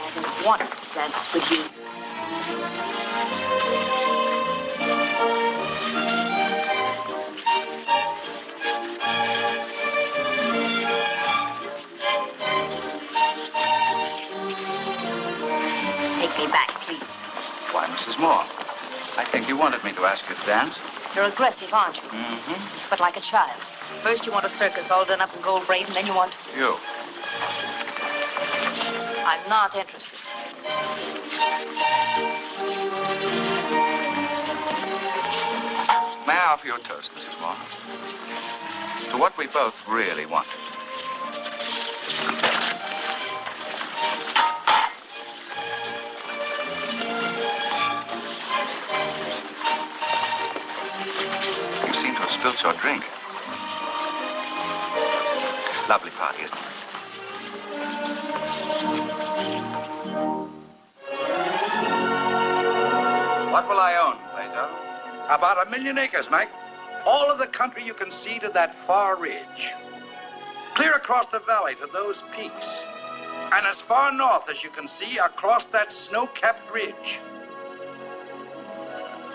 I don't want to dance with you. Take me back, please. Why, Mrs. Moore? I think you wanted me to ask you to dance. You're aggressive, aren't you? Mm-hmm. But like a child. First you want a circus all done up in gold braid, and then you want... You. I'm not interested. May I offer you a toast, Mrs. Moore? To what we both really wanted. You seem to have spilt your drink. Lovely party, isn't it? What will I own, Plato? About 1 million acres, Mike. All of the country you can see to that far ridge. Clear across the valley to those peaks. And as far north as you can see across that snow-capped ridge.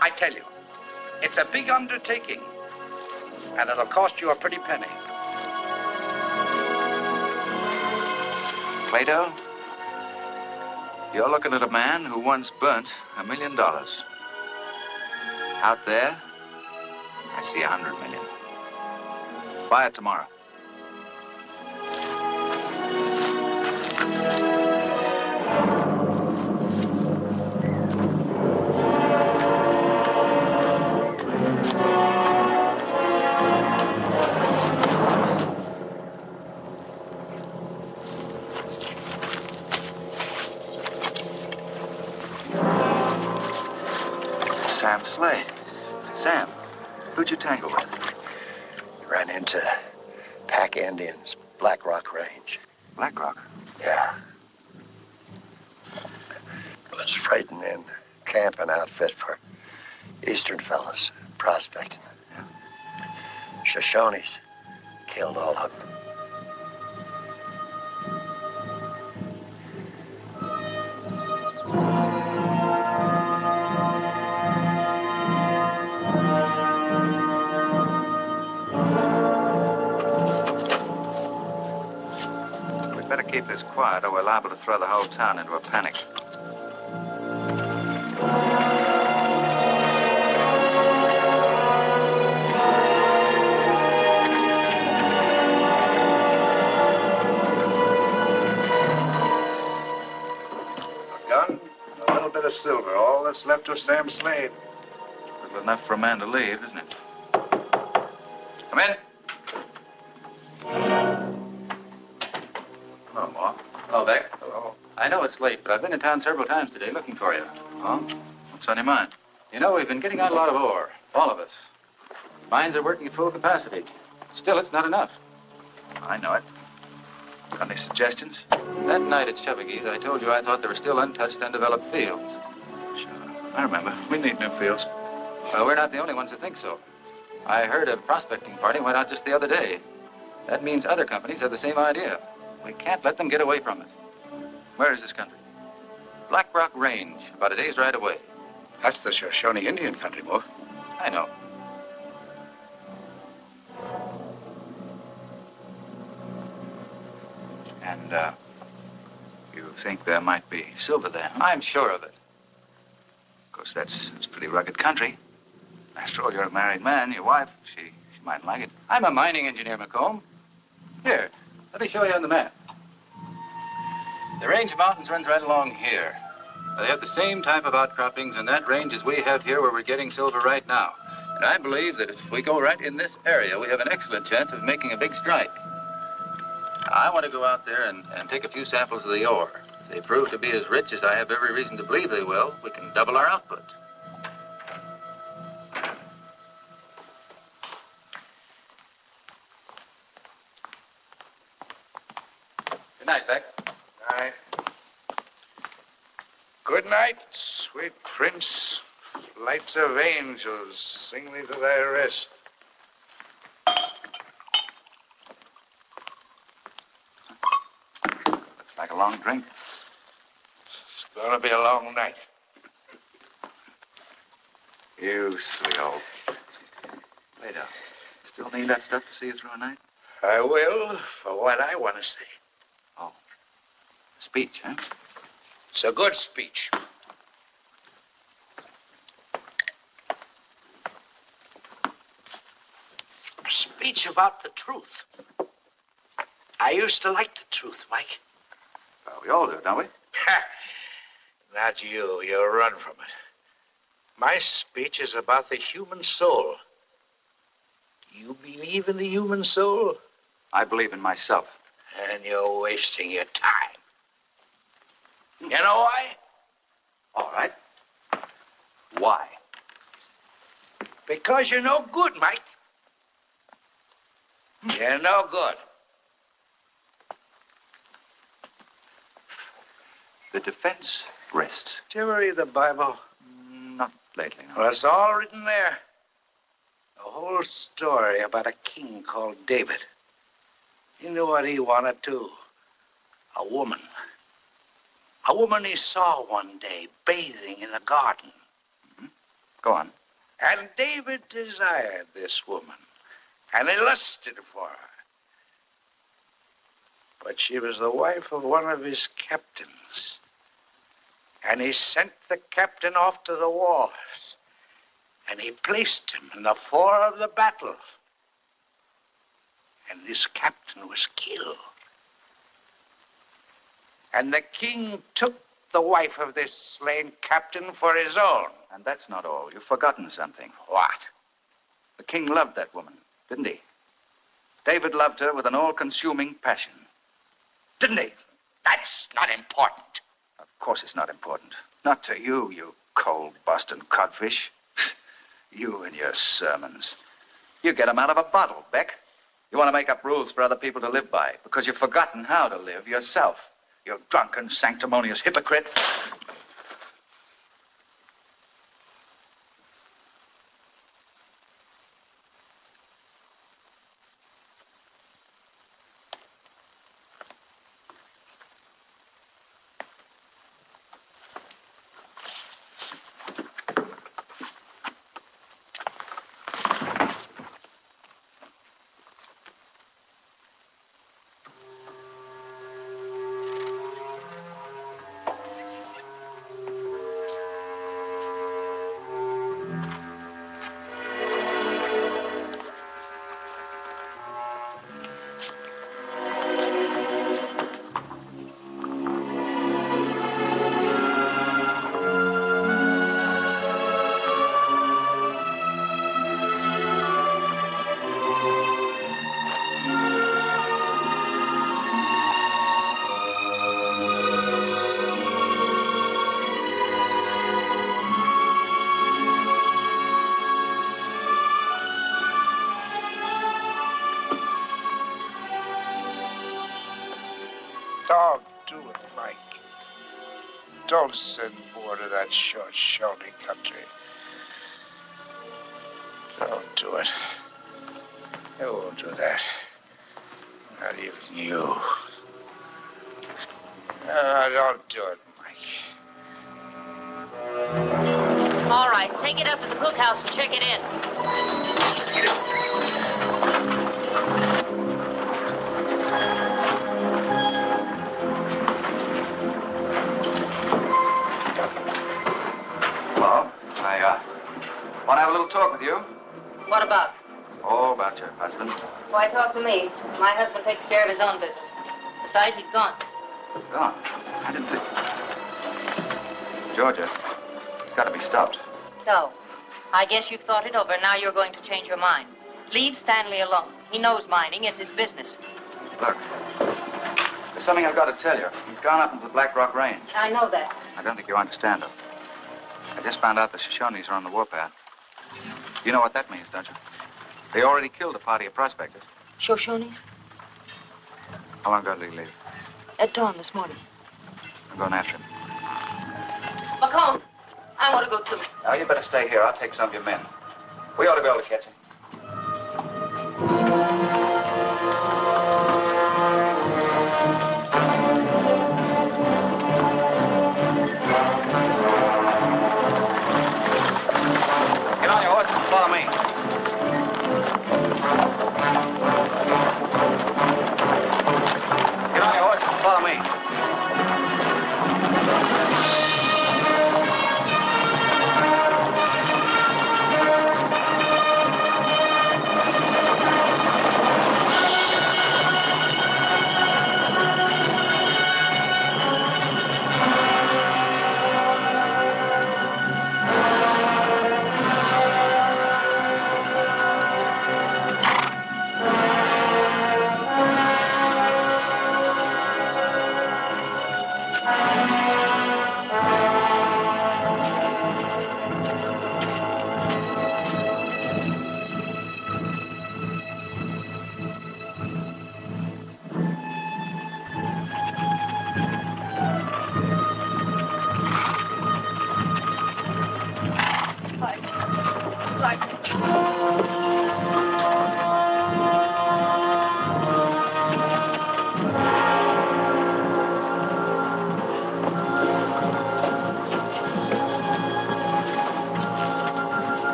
I tell you, it's a big undertaking. And it'll cost you a pretty penny. Plato, you're looking at a man who once burnt $1 million. Out there, I see 100 million. Buy it tomorrow. Sam Slade. Sam, who'd you tangle with? Ran into Pack Indians, Black Rock Range. Black Rock? Yeah. Was freighting in camping outfit for Eastern fellas, prospecting. Yeah. Shoshones killed all of them. Keep this quiet, or we're liable to throw the whole town into a panic. A gun, a little bit of silver, all that's left of Sam Slade. Little enough for a man to leave, isn't it? Come in. Hello, Moore. Hello, Beck. Hello. I know it's late, but I've been in town several times today looking for you. Oh? What's on your mind? You know, we've been getting out a lot of ore. All of us. Mines are working at full capacity. Still, it's not enough. I know it. Got any suggestions? That night at Chevagy's, I told you I thought there were still untouched, undeveloped fields. Sure. I remember. We need new fields. Well, we're not the only ones who think so. I heard a prospecting party went out just the other day. That means other companies have the same idea. We can't let them get away from it. Where is this country? Black Rock Range, about a day's ride away. That's the Shoshone Indian country, Moore. I know. And, you think there might be silver there? Huh? I'm sure of it. Of course, that's pretty rugged country. After all, you're a married man. Your wife, she might like it. I'm a mining engineer, McComb. Here, let me show you on the map. The range of mountains runs right along here. They have the same type of outcroppings in that range as we have here where we're getting silver right now. And I believe that if we go right in this area, we have an excellent chance of making a big strike. I want to go out there and take a few samples of the ore. If they prove to be as rich as I have every reason to believe they will, we can double our output. Good night, Beck. Night. Good night, sweet prince. Lights of angels, sing thee to thy rest. Looks like a long drink. It's gonna be a long night. You silly old. Later. Still need that stuff to see you through a night? I will, for what I want to say. Oh. Speech, huh? It's a good speech. A speech about the truth. I used to like the truth, Mike. Well, we all do, don't we? Not you. You run from it. My speech is about the human soul. You believe in the human soul? I believe in myself. And you're wasting your time. You know why? All right. Why? Because you're no good, Mike. You're no good. The defense rests. Did you ever read the Bible? Not lately. Well, it's all written there. A whole story about a king called David. He knew what he wanted, too. A woman. A woman he saw one day bathing in a garden. Mm-hmm. Go on. And David desired this woman, and he lusted for her. But she was the wife of one of his captains. And he sent the captain off to the wars. And he placed him in the fore of the battle. And this captain was killed. And the king took the wife of this slain captain for his own. And that's not all. You've forgotten something. What? The king loved that woman, didn't he? David loved her with an all-consuming passion. Didn't he? That's not important. Of course it's not important. Not to you, you cold Boston codfish. You and your sermons. You get them out of a bottle, Beck. You want to make up rules for other people to live by because you've forgotten how to live yourself. You drunken, sanctimonious hypocrite. Don't do it, Mike. Don't send Moore to that short, shawny country. Don't do it. I won't do that. Not even you. Don't do it, Mike. All right, take it up to the cookhouse and check it in. Want to have a little talk with you? What about? Oh, about your husband. Why talk to me? My husband takes care of his own business. Besides, he's gone. Gone? I didn't think. Georgia, it's got to be stopped. So, I guess you've thought it over. Now you're going to change your mind. Leave Stanley alone. He knows mining. It's his business. Look, there's something I've got to tell you. He's gone up into the Black Rock Range. I know that. I don't think you understand, though. I just found out the Shoshones are on the warpath. You know what that means, don't you? They already killed a party of prospectors. Shoshones? How long ago did he leave? At dawn this morning. I'm going after him. McComb, I want to go too. Now, you better stay here. I'll take some of your men. We ought to be able to catch him. Get on your horse and follow me. Get on your horse and follow me.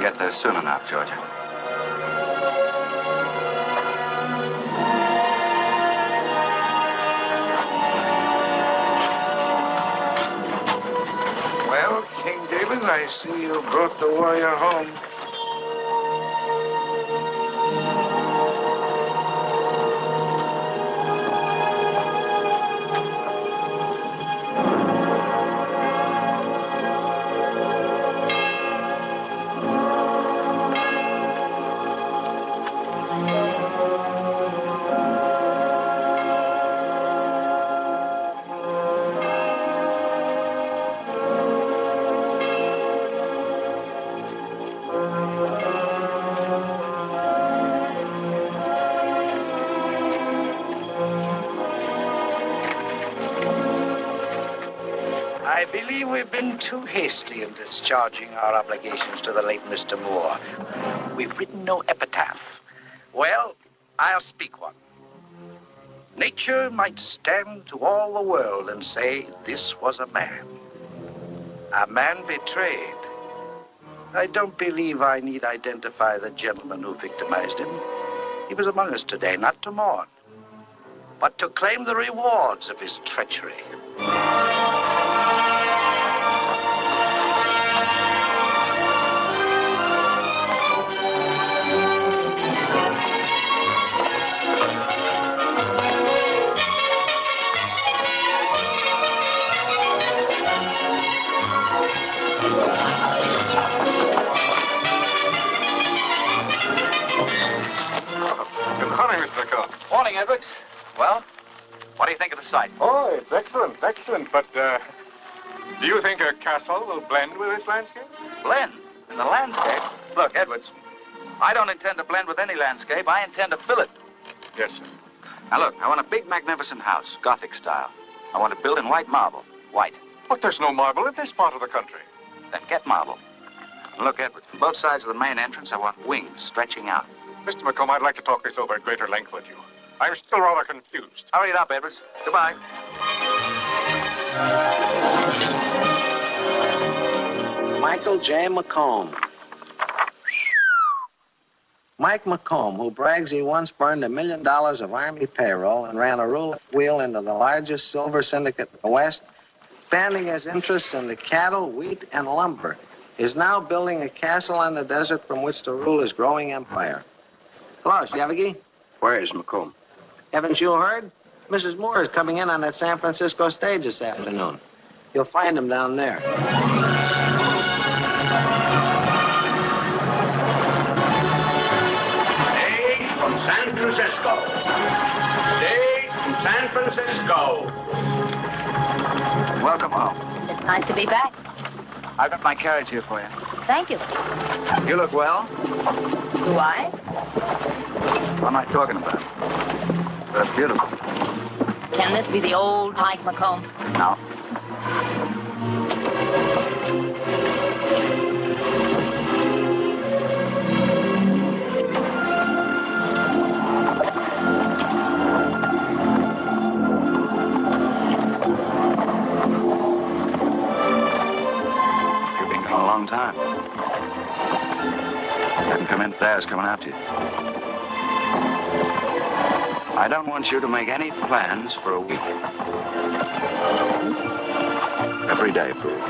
get there soon enough, Georgia. Well, King David, I see you brought the warrior home. I believe we've been too hasty in discharging our obligations to the late Mr. Moore. We've written no epitaph. Well, I'll speak one. Nature might stand to all the world and say, this was a man. A man betrayed. I don't believe I need identify the gentleman who victimized him. He was among us today, not to mourn, but to claim the rewards of his treachery. Good morning, Mr. McCall. Morning, Edwards. Well, what do you think of the site? Oh, it's excellent, excellent. But, do you think a castle will blend with this landscape? Blend? In the landscape? Look, Edwards, I don't intend to blend with any landscape. I intend to fill it. Yes, sir. Now, look, I want a big, magnificent house, Gothic style. I want it built in white marble. White. But there's no marble in this part of the country. Then get marble. And look, Edwards, on both sides of the main entrance, I want wings stretching out. Mr. McComb, I'd like to talk this over at greater length with you. I'm still rather confused. Hurry it up, Edwards. Goodbye. Michael J. McComb. Mike McComb, who brags he once burned $1 million of Army payroll and ran a roulette wheel into the largest silver syndicate in the West, expanding his interests in the cattle, wheat, and lumber, is now building a castle on the desert from which to rule his growing empire. Hello, Chevy. Where's McComb? Haven't you heard? Mrs. Moore is coming in on that San Francisco stage this afternoon. You'll find him down there. Today from San Francisco. Today from San Francisco. Welcome home. It's nice to be back. I've got my carriage here for you. Thank you. You look well. Do I? What am I talking about? That's beautiful. Can this be the old Mike McComb? No. You've been gone a long time. Hadn't come in today, I was coming after you. I don't want you to make any plans for a week. Every day for a week.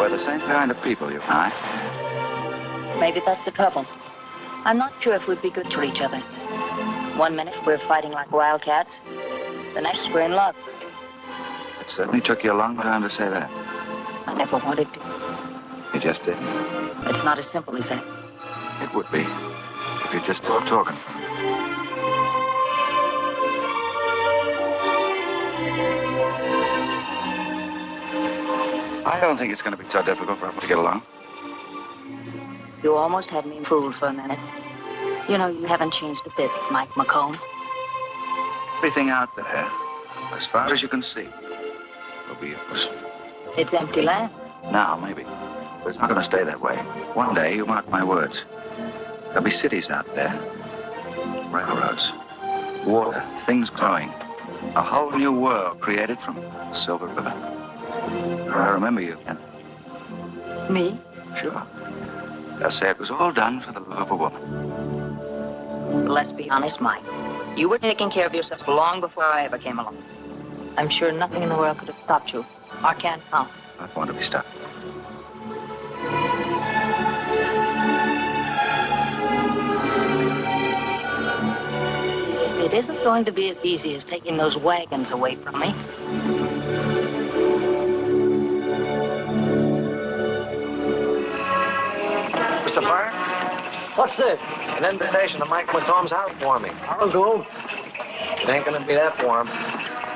We're the same kind of people, you and I. Maybe that's the trouble. I'm not sure if we'd be good to each other. One minute we're fighting like wildcats. The next we're in love. It certainly took you a long time to say that. I never wanted to. You just did. It's not as simple as that. It would be if you just stopped talking for me. I don't think it's going to be so difficult for us to get along. You almost had me fooled for a minute. You know, you haven't changed a bit, Mike McComb. Everything out there, as far as you can see, will be yours. It's empty land. Now, maybe. But it's not going to stay that way. One day, you mark my words, there'll be cities out there, railroads, water, things growing, A whole new world created from Silver River. I remember you, Ken. Me? Sure. They'll say it was all done for the love of a woman. Let's be honest, Mike. You were taking care of yourself long before I ever came along. I'm sure nothing in the world could have stopped you. I can't count. I want to be stopped. It isn't going to be as easy as taking those wagons away from me. Mr. Byrne? What's this? An invitation to Mike McComb's housewarming. I'll go. It ain't gonna be that warm.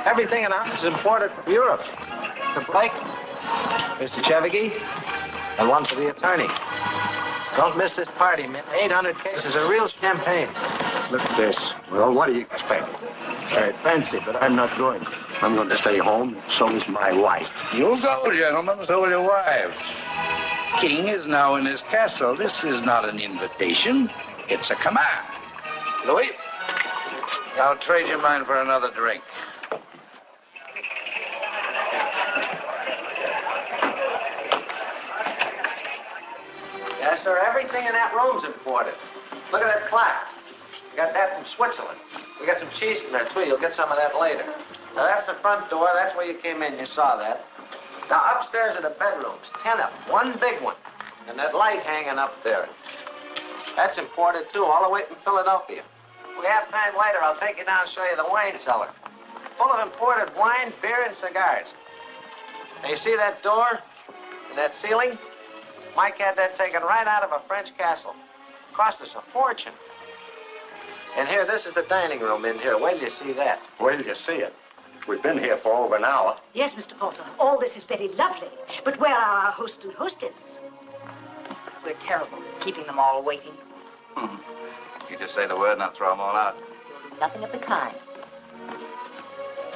Everything in the house is imported from Europe. Mr. Blake, Mr. Chevigey, and one for the attorney. Don't miss this party, man. 800 cases of real champagne. Look at this. Well, what do you expect? Very fancy, but I'm not going. I'm going to stay home. So is my wife. You'll go, gentlemen. So will your wives. King is now in his castle. This is not an invitation. It's a command. Louis, I'll trade you mine for another drink. Yes, sir. Everything in that room's imported. Look at that clock. We got that from Switzerland. We got some cheese from there, too. You'll get some of that later. Now, that's the front door. That's where you came in. You saw that. Now, upstairs are the bedrooms. 10 of them. One big one. And that light hanging up there. That's imported, too, all the way from Philadelphia. If we have time later, I'll take you down and show you the wine cellar. Full of imported wine, beer, and cigars. Now, you see that door and that ceiling? Mike had that taken right out of a French castle. Cost us a fortune. And here, this is the dining room in here. Wait till you see that. Wait till you see it. We've been here for over an hour. Yes, Mr. Porter. All this is very lovely. But where are our host and hostess? We're terrible, keeping them all waiting. You just say the word and I'll throw them all out. Nothing of the kind.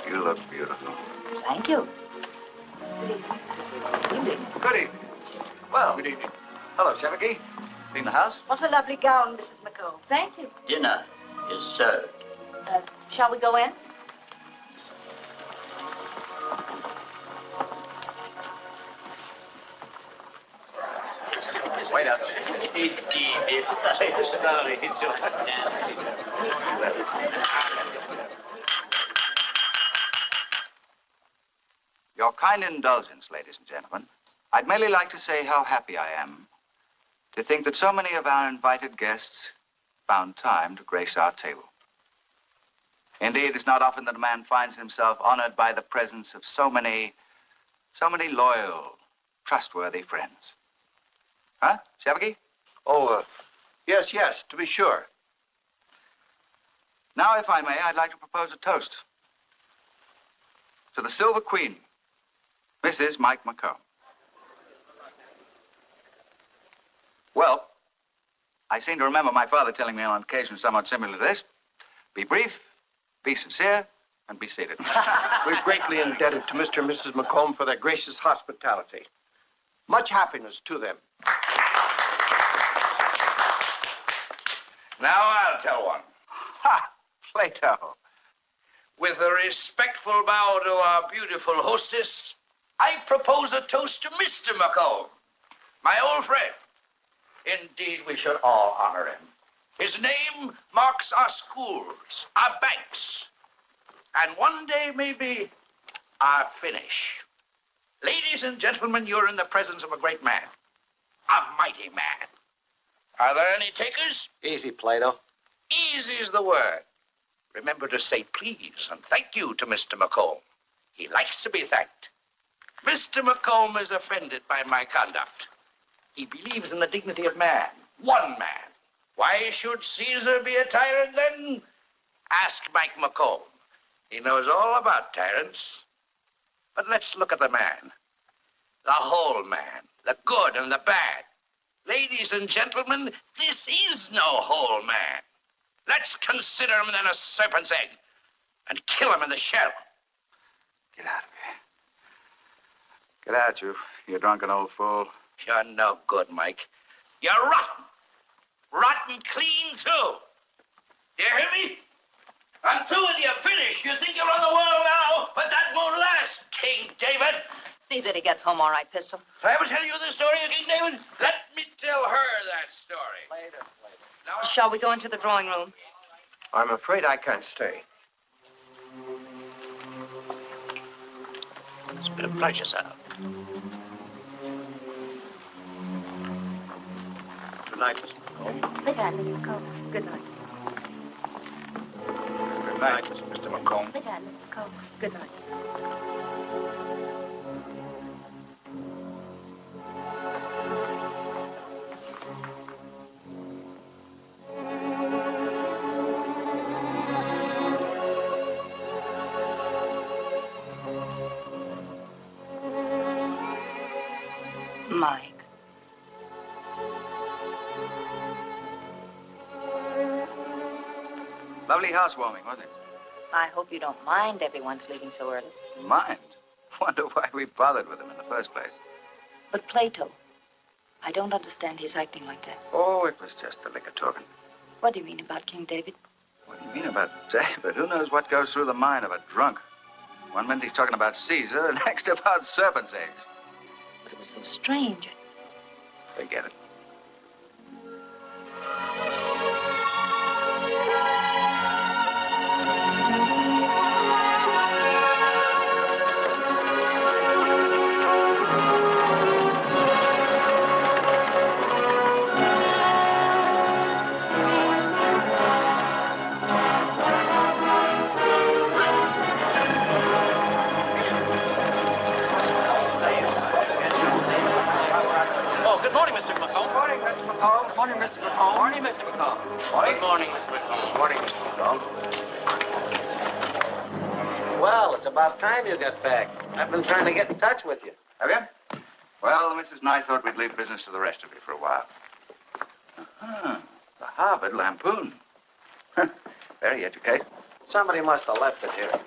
You look beautiful. Thank you. Good evening. Well, good evening. Hello, Chevigey. Seen the house? What a lovely gown, Mrs. McComb. Thank you. Dinner is served. Shall we go in? Wait up. Your kind indulgence, ladies and gentlemen. I'd merely like to say how happy I am to think that so many of our invited guests found time to grace our table. Indeed, it's not often that a man finds himself honored by the presence of so many loyal, trustworthy friends. Huh, Chevigey? Oh, yes, to be sure. Now, if I may, I'd like to propose a toast to the Silver Queen, Mrs. Mike McComb. Well, I seem to remember my father telling me on occasion somewhat similar to this. Be brief, be sincere, and be seated. We're greatly indebted to Mr. and Mrs. McComb for their gracious hospitality. Much happiness to them. Now I'll tell one. Ha! Plato. With a respectful bow to our beautiful hostess, I propose a toast to Mr. McComb, my old friend. Indeed, we should all honor him. His name marks our schools, our banks, and one day, maybe, our finish. Ladies and gentlemen, you're in the presence of a great man, a mighty man. Are there any takers? Easy, Plato. Easy is the word. Remember to say please and thank you to Mr. McComb. He likes to be thanked. Mr. McComb is offended by my conduct. He believes in the dignity of man, one man. Why should Caesar be a tyrant then? Ask Mike McComb. He knows all about tyrants. But let's look at the man. The whole man, the good and the bad. Ladies and gentlemen, this is no whole man. Let's consider him then a serpent's egg and kill him in the shell. Get out of here. Get out, you drunken old fool. You're no good, Mike. You're rotten. Rotten clean through. You hear me? I'm through with your finish. You think you run the world See that he gets home all right, Pistol. If I ever tell you this story again, David, let me tell her that story. Later. Now, Shall we go into the drawing room? I'm afraid I can't stay. It's been a pleasure, sir. Good night, Mr. McComb. Good night, Mr. McComb. Good night. Good night, Mr. McComb. Good night, Mr. McComb. Good night. Mike. Lovely housewarming, wasn't it? I hope you don't mind everyone's leaving so early. Mind? Wonder why we bothered with him in the first place. But Plato, I don't understand his acting like that. Oh, it was just the liquor talking. What do you mean about King David? What do you mean about David? Who knows what goes through the mind of a drunk? One minute he's talking about Caesar, the next about serpent's eggs. But it was so strange. Forget it. Morning, Mr. McComb. Morning, Mr. McComb. Morning. Good morning, Mr. McComb. Morning, Mr. McComb. Well, it's about time you got back. I've been trying to get in touch with you. Have you? Well, Mrs. and I thought we'd leave business to the rest of you for a while. Uh-huh. The Harvard Lampoon. Very educated. Somebody must have left it here.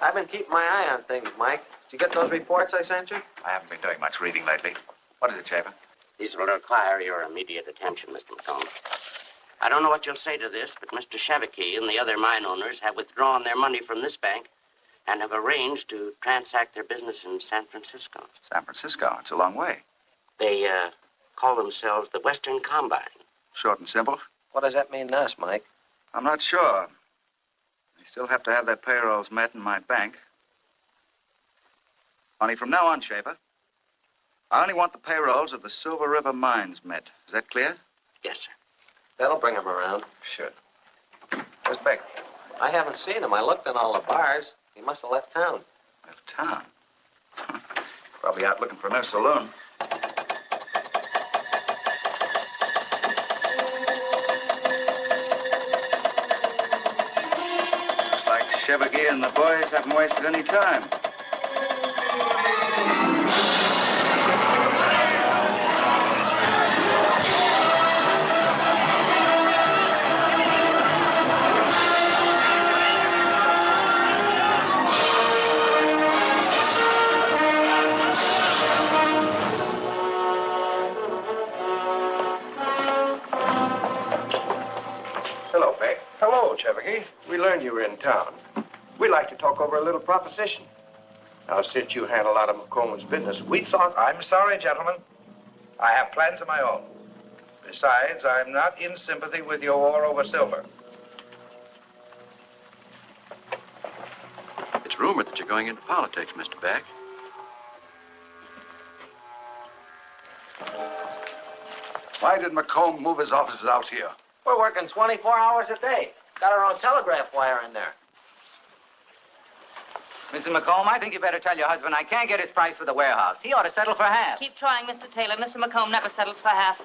I've been keeping my eye on things, Mike. Did you get those reports I sent you? I haven't been doing much reading lately. What is it, Shaver? These will require your immediate attention, Mr. McComb. I don't know what you'll say to this, but Mr. Shavicki and the other mine owners have withdrawn their money from this bank and have arranged to transact their business in San Francisco. San Francisco? It's a long way. They call themselves the Western Combine. Short and simple. What does that mean to us, Mike? I'm not sure. They still have to have their payrolls met in my bank. Only from now on, Shaver, I only want the payrolls of the Silver River mines met. Is that clear? Yes, sir. That'll bring him around. Sure. Where's Beck? I haven't seen him. I looked in all the bars. He must have left town. Left town? Probably out looking for a new saloon. Looks like Cheviggy and the boys haven't wasted any time. Cheviggy. We learned you were in town. We'd like to talk over a little proposition. Now, since you handle a lot of McComb's business, we thought... I'm sorry, gentlemen. I have plans of my own. Besides, I'm not in sympathy with your war over silver. It's rumored that you're going into politics, Mr. Beck. Why did McComb move his offices out here? We're working 24 hours a day. Got our own telegraph wire in there. Mrs. McComb, I think you better tell your husband I can't get his price for the warehouse. He ought to settle for half. Keep trying, Mr. Taylor. Mr. McComb never settles for half.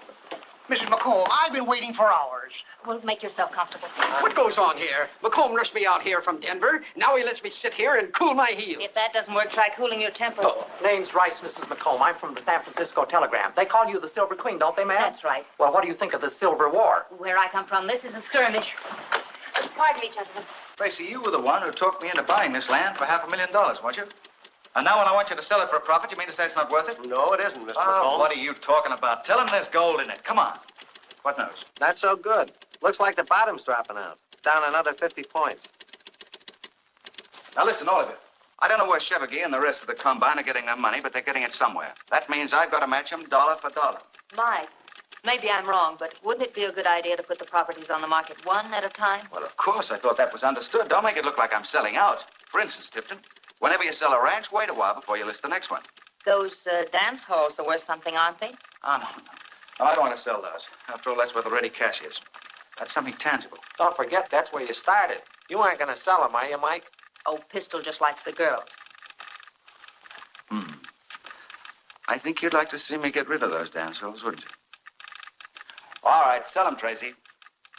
Mrs. McComb, I've been waiting for hours. Well, make yourself comfortable. What goes on here? McComb rushed me out here from Denver. Now he lets me sit here and cool my heels. If that doesn't work, try cooling your temper. Oh, name's Rice, Mrs. McComb. I'm from the San Francisco Telegram. They call you the Silver Queen, don't they, ma'am? That's right. Well, what do you think of the Silver War? Where I come from, this is a skirmish. Pardon me, gentlemen. Tracy, you were the one who talked me into buying this land for $500,000, weren't you? And now when I want you to sell it for a profit, you mean to say it's not worth it? No, it isn't, Mr. Oh, McComb. what are you talking about? Tell him there's gold in it. Come on. What knows? Not so good. Looks like the bottom's dropping out. Down another 50 points. Now listen, all of you. I don't know where Chevigny and the rest of the combine are getting their money, but they're getting it somewhere. That means I've got to match them dollar for dollar. Mike, maybe I'm wrong, but wouldn't it be a good idea to put the properties on the market one at a time? Well, of course, I thought that was understood. Don't make it look like I'm selling out. For instance, Tipton, whenever you sell a ranch, wait a while before you list the next one. Those dance halls are worth something, aren't they? Oh, no. No, I don't want to sell those. After all, that's where the ready cash is. That's something tangible. Don't forget, that's where you started. You aren't going to sell them, are you, Mike? Oh, Pistol just likes the girls. I think you'd like to see me get rid of those dance halls, wouldn't you? All right, sell them, Tracy.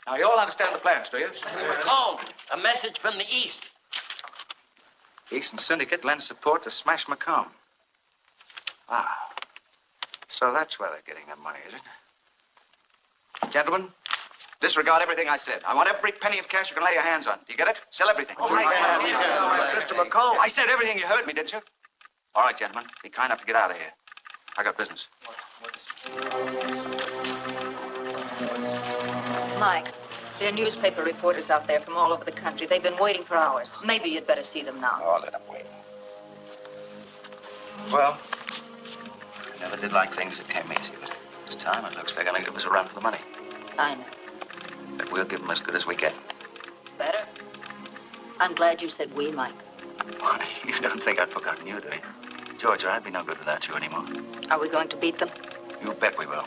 Now, you all understand the plans, do you? Home, a message from the East. Eastern Syndicate lends support to Smash McComb. Ah. So that's where they're getting their money, is it? Gentlemen, disregard everything I said. I want every penny of cash you can lay your hands on. Do you get it? Sell everything. Oh, Mr. McComb. I said everything. You heard me, didn't you? All right, gentlemen. Be kind enough to get out of here. I got business. Mike, there are newspaper reporters out there from all over the country. They've been waiting for hours. Maybe you'd better see them now. Oh, let them wait. Well, I never did like things that came easy, but this time it looks they're going to give us a run for the money. I know. But we'll give them as good as we get. Better? I'm glad you said we, Mike. You don't think I'd forgotten you, do you? Georgia, I'd be no good without you anymore. Are we going to beat them? You bet we will.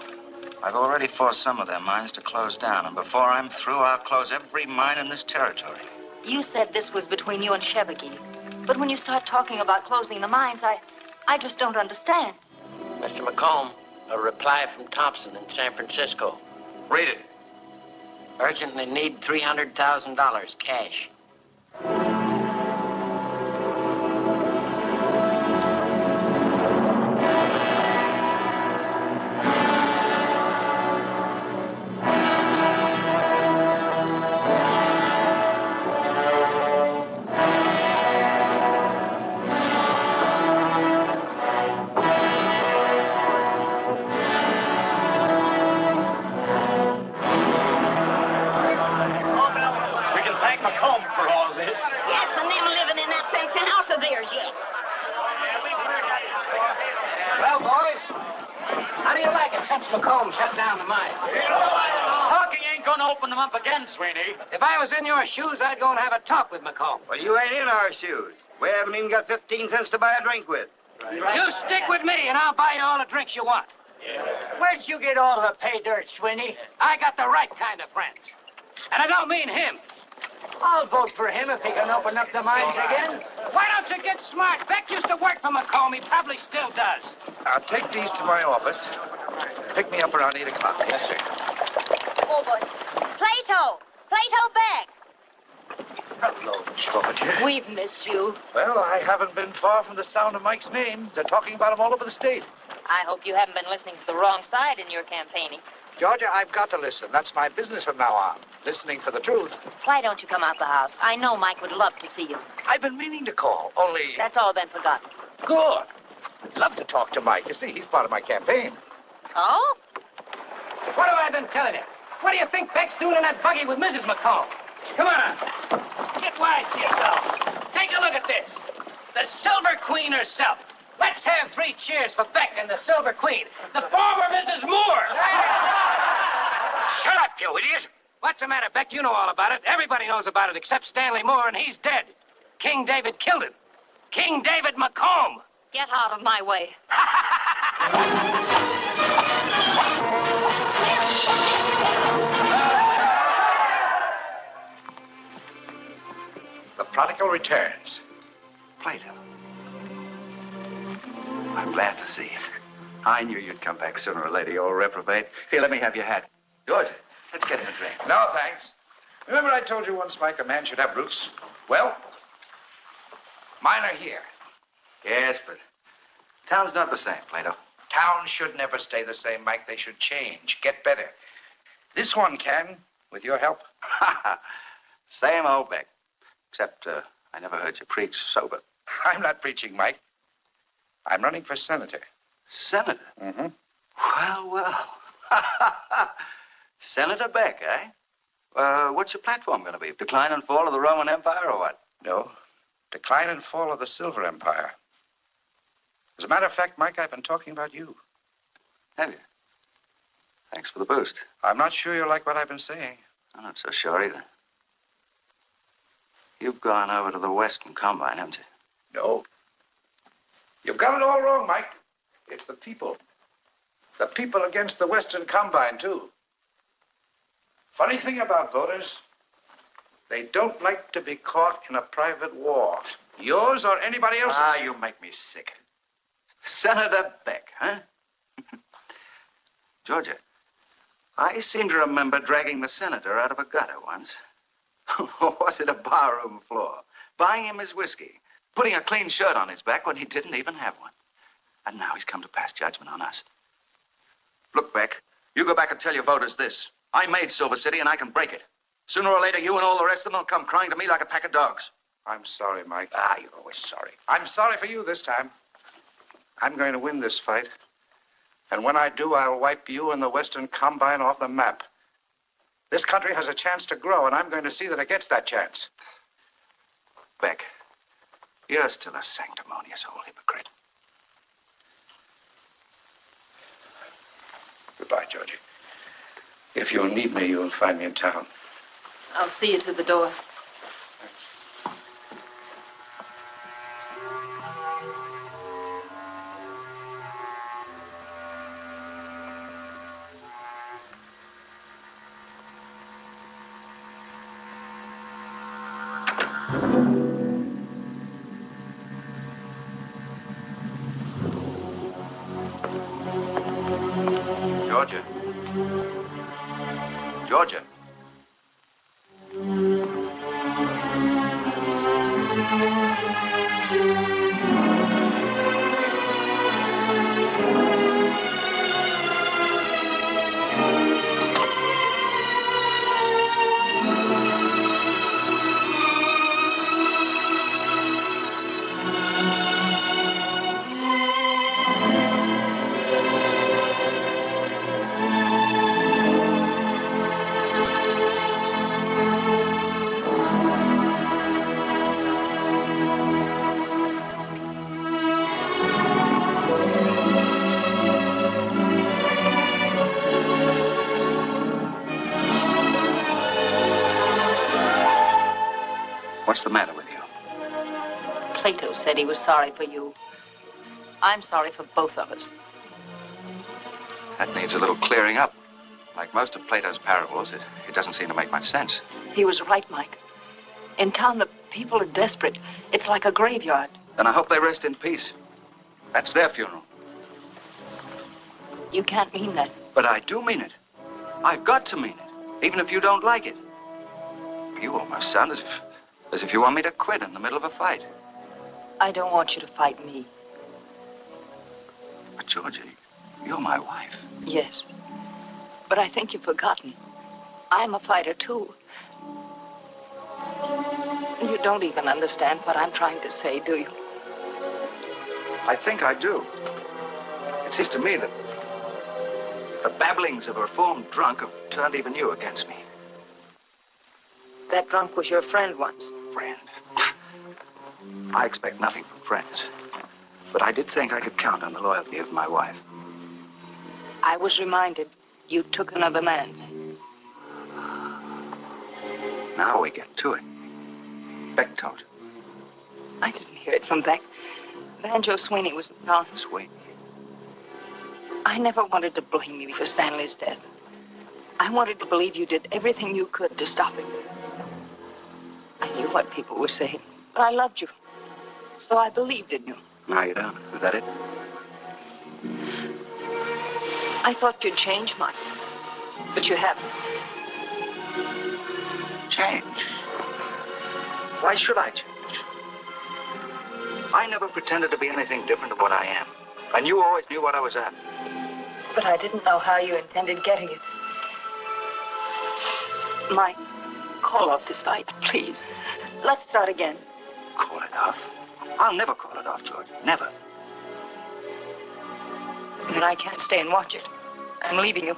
I've already forced some of their mines to close down, and before I'm through, I'll close every mine in this territory. You said this was between you and Chevigny. But when you start talking about closing the mines, I just don't understand. Mr. McComb, a reply from Thompson in San Francisco. Read it. Urgently need $300,000 cash. Well, boys, how do you like it since McComb shut down the mine? Hawking ain't gonna open them up again, Sweeney. If I was in your shoes, I'd go and have a talk with McComb. Well, you ain't in our shoes. We haven't even got 15 cents to buy a drink with. You stick with me, and I'll buy you all the drinks you want. Where'd you get all the pay dirt, Sweeney? I got the right kind of friends. And I don't mean him. I'll vote for him if he can open up the mines again. Why don't you get smart? Beck used to work for McComb. He probably still does. I'll take these to my office. Pick me up around 8 o'clock. Yes, sir. Oh, boy. Plato! Plato Beck! Hello, Georgia. We've missed you. Well, I haven't been far from the sound of Mike's name. They're talking about him all over the state. I hope you haven't been listening to the wrong side in your campaigning. Georgia, I've got to listen. That's my business from now on. Listening for the truth. Why don't you come out the house? I know Mike would love to see you. I've been meaning to call, only... That's all been forgotten. Good. I'd love to talk to Mike. You see, he's part of my campaign. Oh? What have I been telling you? What do you think Beck's doing in that buggy with Mrs. McComb? Come on. Get wise to yourself. Take a look at this. The Silver Queen herself. Let's have 3 cheers for Beck and the Silver Queen, the former Mrs. Moore. Shut up, you idiot. What's the matter, Beck? You know all about it. Everybody knows about it except Stanley Moore, and he's dead. King David killed him. King David McComb. Get out of my way. The prodigal returns. Plato. I'm glad to see you. I knew you'd come back sooner or later, you old reprobate. Here, let me have your hat. George, let's get him a drink. No, thanks. Remember I told you once, Mike, a man should have roots? Well, mine are here. Yes, but town's not the same, Plato. Towns should never stay the same, Mike. They should change, get better. This one can, with your help. Same old Beck. Except I never heard you preach sober. I'm not preaching, Mike. I'm running for senator. Senator? Mm-hmm. Well, well. Senator Beck, eh? What's your platform going to be? Decline and fall of the Roman Empire or what? No. Decline and fall of the Silver Empire. As a matter of fact, Mike, I've been talking about you. Have you? Thanks for the boost. I'm not sure you'll like what I've been saying. I'm not so sure either. You've gone over to the Western Combine, haven't you? No. You've got it all wrong, Mike. It's the people. The people against the Western Combine, too. Funny thing about voters, they don't like to be caught in a private war. Yours or anybody else's. Ah, you make me sick. Senator Beck, huh? Georgia, I seem to remember dragging the senator out of a gutter once. Or was it a barroom floor? Buying him his whiskey. Putting a clean shirt on his back when he didn't even have one. And now he's come to pass judgment on us. Look, Beck, you go back and tell your voters this. I made Silver City and I can break it. Sooner or later, you and all the rest of them will come crying to me like a pack of dogs. I'm sorry, Mike. Ah, you're always sorry. I'm sorry for you this time. I'm going to win this fight. And when I do, I'll wipe you and the Western Combine off the map. This country has a chance to grow, and I'm going to see that it gets that chance. Beck, you're still a sanctimonious old hypocrite. Goodbye, Georgie. If you'll need me, you'll find me in town. I'll see you to the door. Georgia. Georgia. What's the matter with you? Plato said he was sorry for you. I'm sorry for both of us. That needs a little clearing up. Like most of Plato's parables, it doesn't seem to make much sense. He was right, Mike. In town, the people are desperate. It's like a graveyard. Then I hope they rest in peace. That's their funeral. You can't mean that. But I do mean it. I've got to mean it, even if you don't like it. You almost sound as if you want me to quit in the middle of a fight. I don't want you to fight me. But, Georgie, you're my wife. Yes. But I think you've forgotten. I'm a fighter, too. You don't even understand what I'm trying to say, do you? I think I do. It seems to me that the babblings of a reformed drunk have turned even you against me. That drunk was your friend once. Friend? I expect nothing from friends. But I did think I could count on the loyalty of my wife. I was reminded you took another man's. Now we get to it. Beck told you. I didn't hear it from Beck. Banjo Sweeney was in town. Sweeney? I never wanted to blame you for Stanley's death. I wanted to believe you did everything you could to stop him. I knew what people were saying, but I loved you. So I believed in you. Now you don't. Is that it? I thought you'd change, Mike. But you haven't. Change? Why should I change? I never pretended to be anything different than what I am. And you always knew what I was at. But I didn't know how you intended getting it. Mike, call off this fight, please. Let's start again. Call it off? I'll never call it off, George. Never. Then I can't stay and watch it. I'm leaving you.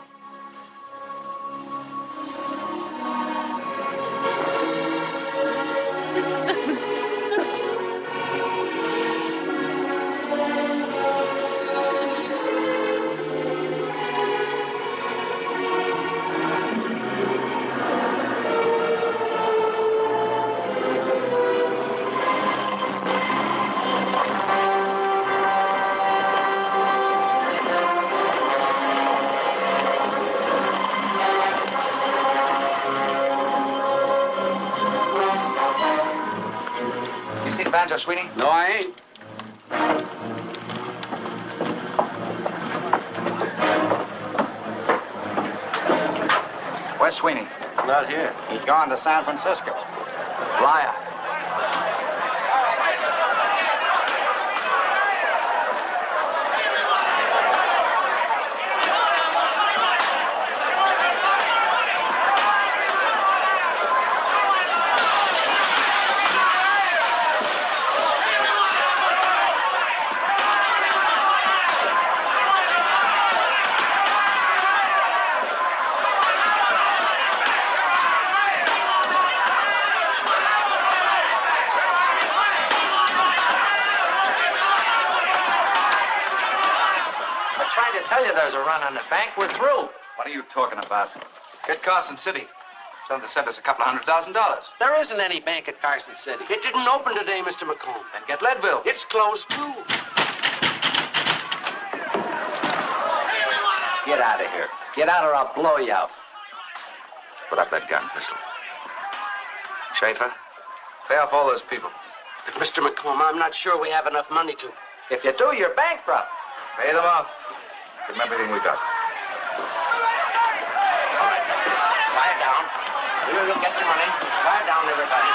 Ain't Banjo, Sweeney? No, I ain't. Where's Sweeney? Not here. He's gone to San Francisco. Liar. Tell you there's a run on the bank. We're through. What are you talking about? Get Carson City. Tell them to send us $200,000. There isn't any bank at Carson City. It didn't open today, Mr. McComb. Then get Leadville. It's closed, too. Get out of here. Get out or I'll blow you out. Put up that gun, pistol. Schaefer, pay off all those people. But, Mr. McComb, I'm not sure we have enough money to. If you do, you're bankrupt. Pay them off. Give them everything we got. Quiet down. We'll get your money. Quiet down, everybody.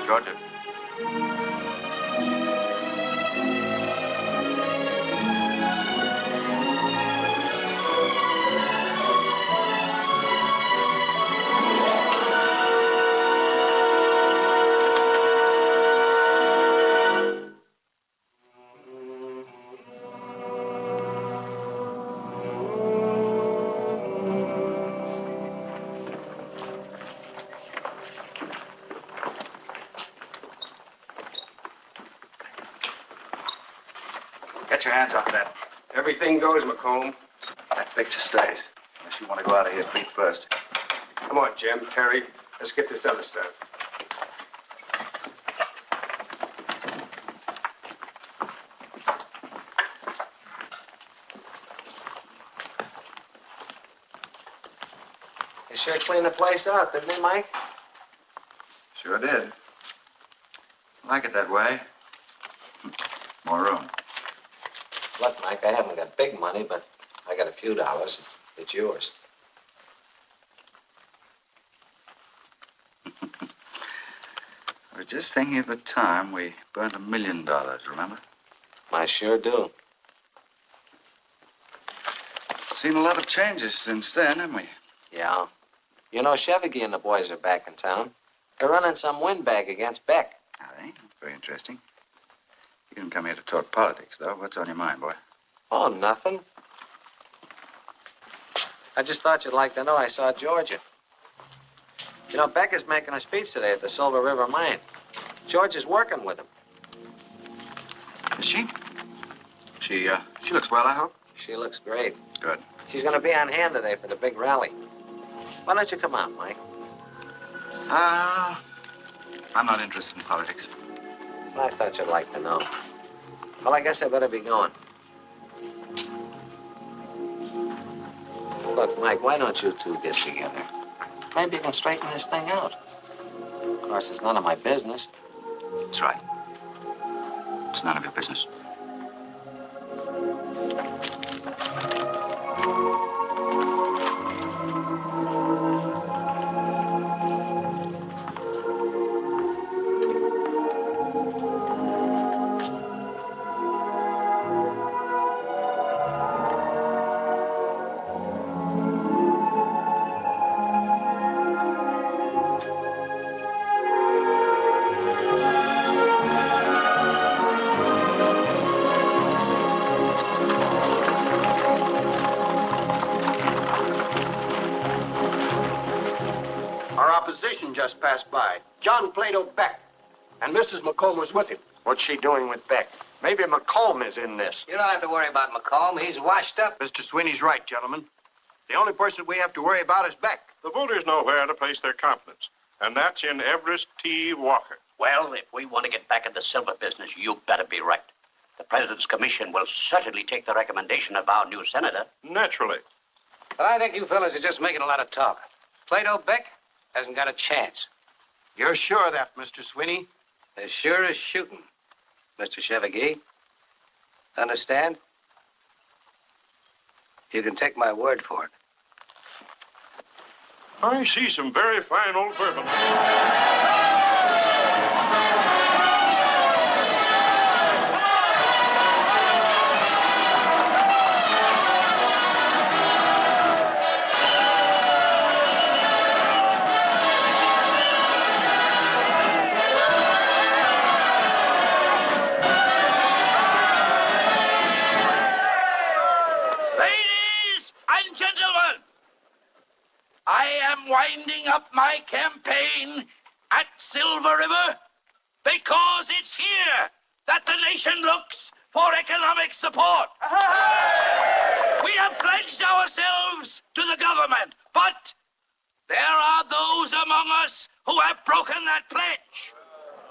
Georgia. Get your hands off that. Everything goes, McComb. That picture stays. Unless you want to go out of here feet first. Come on, Jim, Terry. Let's get this other stuff. You sure cleaned the place out, didn't he, Mike? Sure did. Like it that way. More room. Look, Mike, I haven't got big money, but I got a few dollars. It's yours. I was just thinking of the time we burnt $1 million, remember? I sure do. Seen a lot of changes since then, haven't we? Yeah. You know, Chevy and the boys are back in town. They're running some windbag against Beck. Are they? Very interesting. You didn't come here to talk politics, though. What's on your mind, boy? Oh, nothing. I just thought you'd like to know I saw Georgia. You know, Beck is making a speech today at the Silver River Mine. George is working with him. Is she? She looks well, I hope. She looks great. Good. She's going to be on hand today for the big rally. Why don't you come out, Mike? I'm not interested in politics. I thought you'd like to know. Well, I guess I better be going. Look, Mike, why don't you two get together? Maybe you can straighten this thing out. Of course, it's none of my business. That's right. It's none of your business. Our opposition just passed by. John Plato Beck. And Mrs. McComb was with him. What's she doing with Beck? Maybe McComb is in this. You don't have to worry about McComb. He's washed up. Mr. Sweeney's right, gentlemen. The only person we have to worry about is Beck. The voters know where to place their confidence, and that's in Everest T. Walker. Well, if we want to get back in the silver business, you better be right. The President's Commission will certainly take the recommendation of our new senator. Naturally. But I think you fellas are just making a lot of talk. Plato Beck hasn't got a chance. You're sure of that, Mr. Sweeney? As sure as shooting, Mr. Chevigee. Understand? You can take my word for it. I see some very fine old bourbon. I am winding up my campaign at Silver River because it's here that the nation looks for economic support. We have pledged ourselves to the government, but there are those among us who have broken that pledge.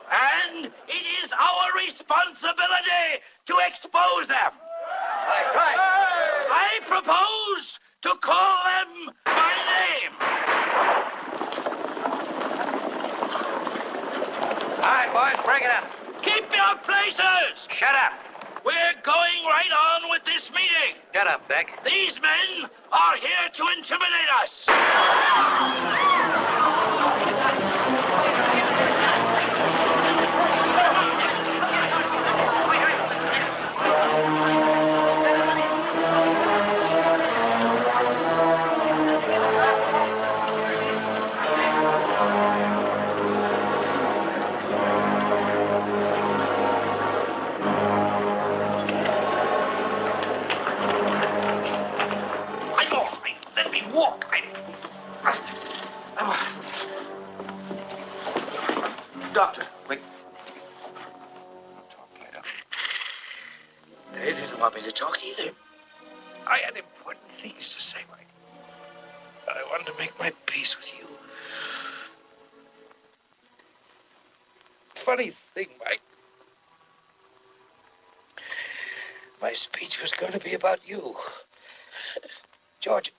And it is our responsibility to expose them. Right. I propose to call them by name. All right, boys, break it up. Keep your places. Shut up. We're going right on with this meeting. Shut up, Beck. These men are here to intimidate us. Let me walk. Doctor, wait. They didn't want me to talk either. I had important things to say, Mike. I wanted to make my peace with you. Funny thing, Mike. My speech was going to be about you. George,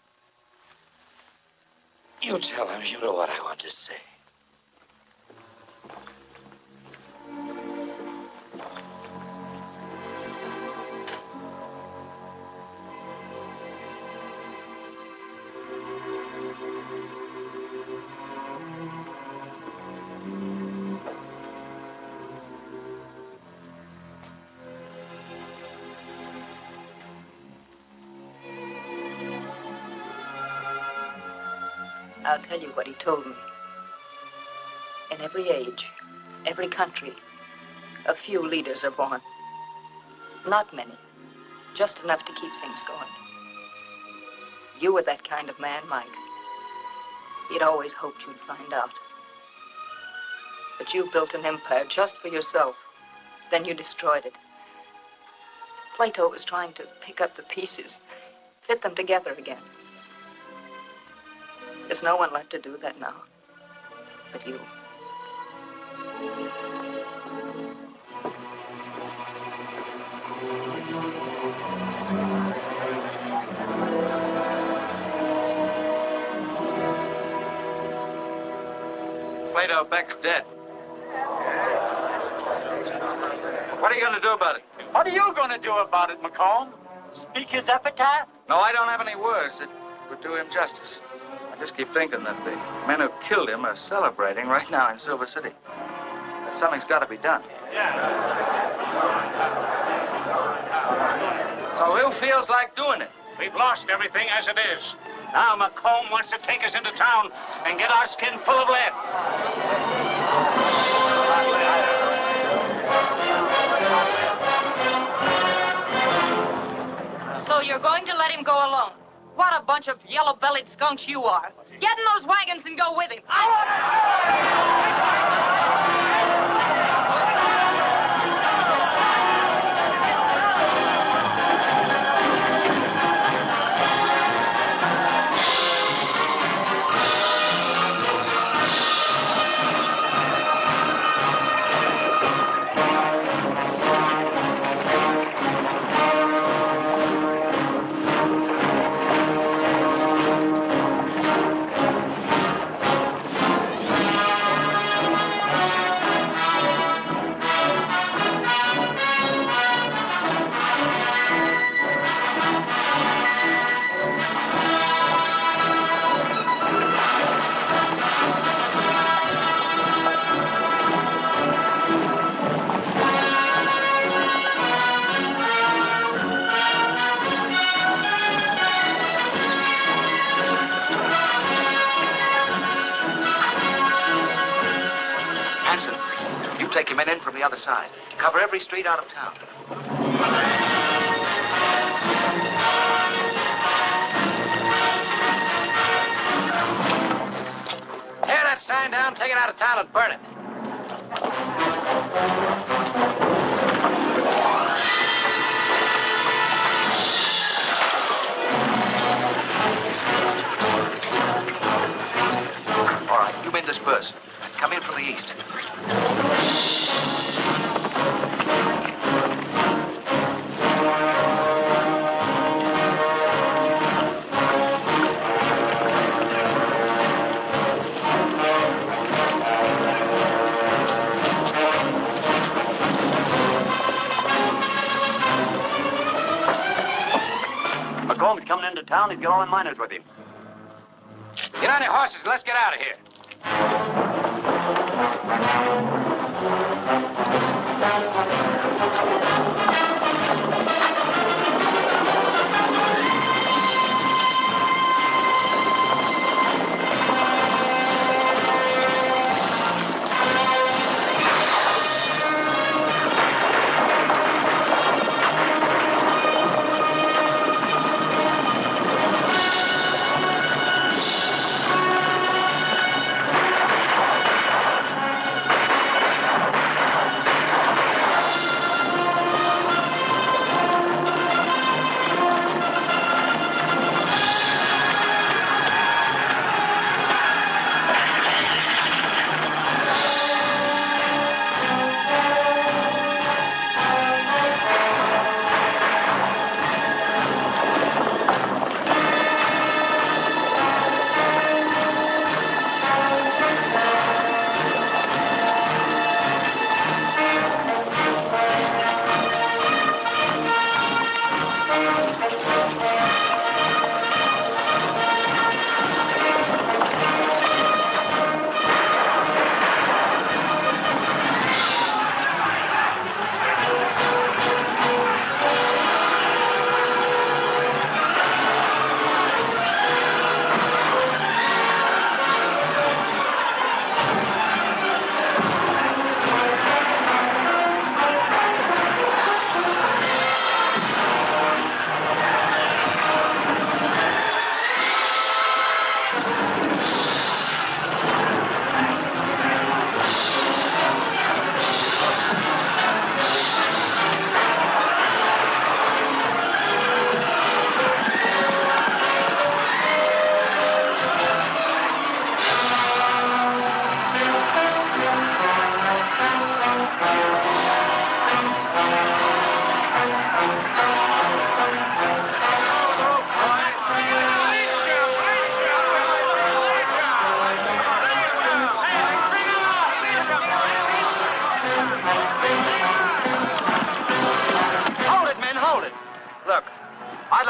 you tell him you know what I want to say. I'll tell you what he told me. In every age, every country, a few leaders are born. Not many, just enough to keep things going. You were that kind of man, Mike. He'd always hoped you'd find out. But you built an empire just for yourself. Then you destroyed it. Plato was trying to pick up the pieces, fit them together again. There's no one left to do that now, but you. Plato Beck's dead. What are you going to do about it? What are you going to do about it, McComb? Speak his epitaph? No, I don't have any words that would do him justice. I just keep thinking that the men who killed him are celebrating right now in Silver City. That something's got to be done. So who feels like doing it? We've lost everything as it is. Now McComb wants to take us into town and get our skin full of lead. So you're going to let him go alone? What a bunch of yellow-bellied skunks you are. Get in those wagons and go with him. Take your men in from the other side. Cover every street out of town. Tear that sign down, take it out of town, and burn it. All right, you men disperse. Come in from the east. McComb's coming into town. He's got all the miners with him. Get on your horses and let's get out of here.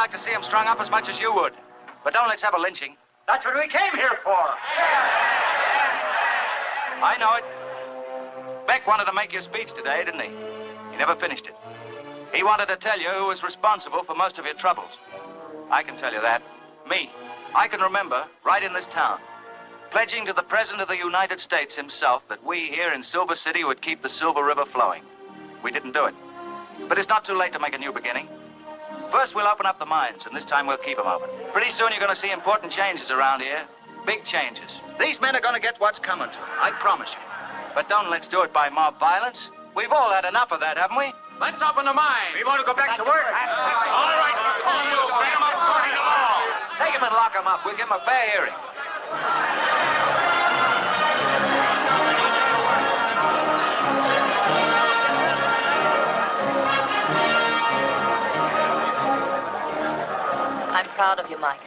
like to see him strung up as much as you would. But don't let's have a lynching. That's what we came here for. I know it. Beck wanted to make your speech today, didn't he? He never finished it. He wanted to tell you who was responsible for most of your troubles. I can tell you that. Me. I can remember, right in this town, pledging to the President of the United States himself that we here in Silver City would keep the Silver River flowing. We didn't do it. But it's not too late to make a new beginning. First, we'll open up the mines, and this time we'll keep them open. Pretty soon you're going to see important changes around here. Big changes. These men are going to get what's coming to them, I promise you. But don't let's do it by mob violence. We've all had enough of that, haven't we? Let's open the mine. We want to go back to work. All right, McComb, we'll bring him up according to law. Take him and lock him up. We'll give him a fair hearing. I'm proud of you, Mike.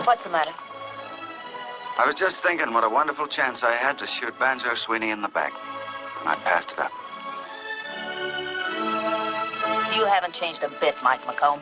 What's the matter? I was just thinking what a wonderful chance I had to shoot Banjo Sweeney in the back. And I passed it up. You haven't changed a bit, Mike McComb.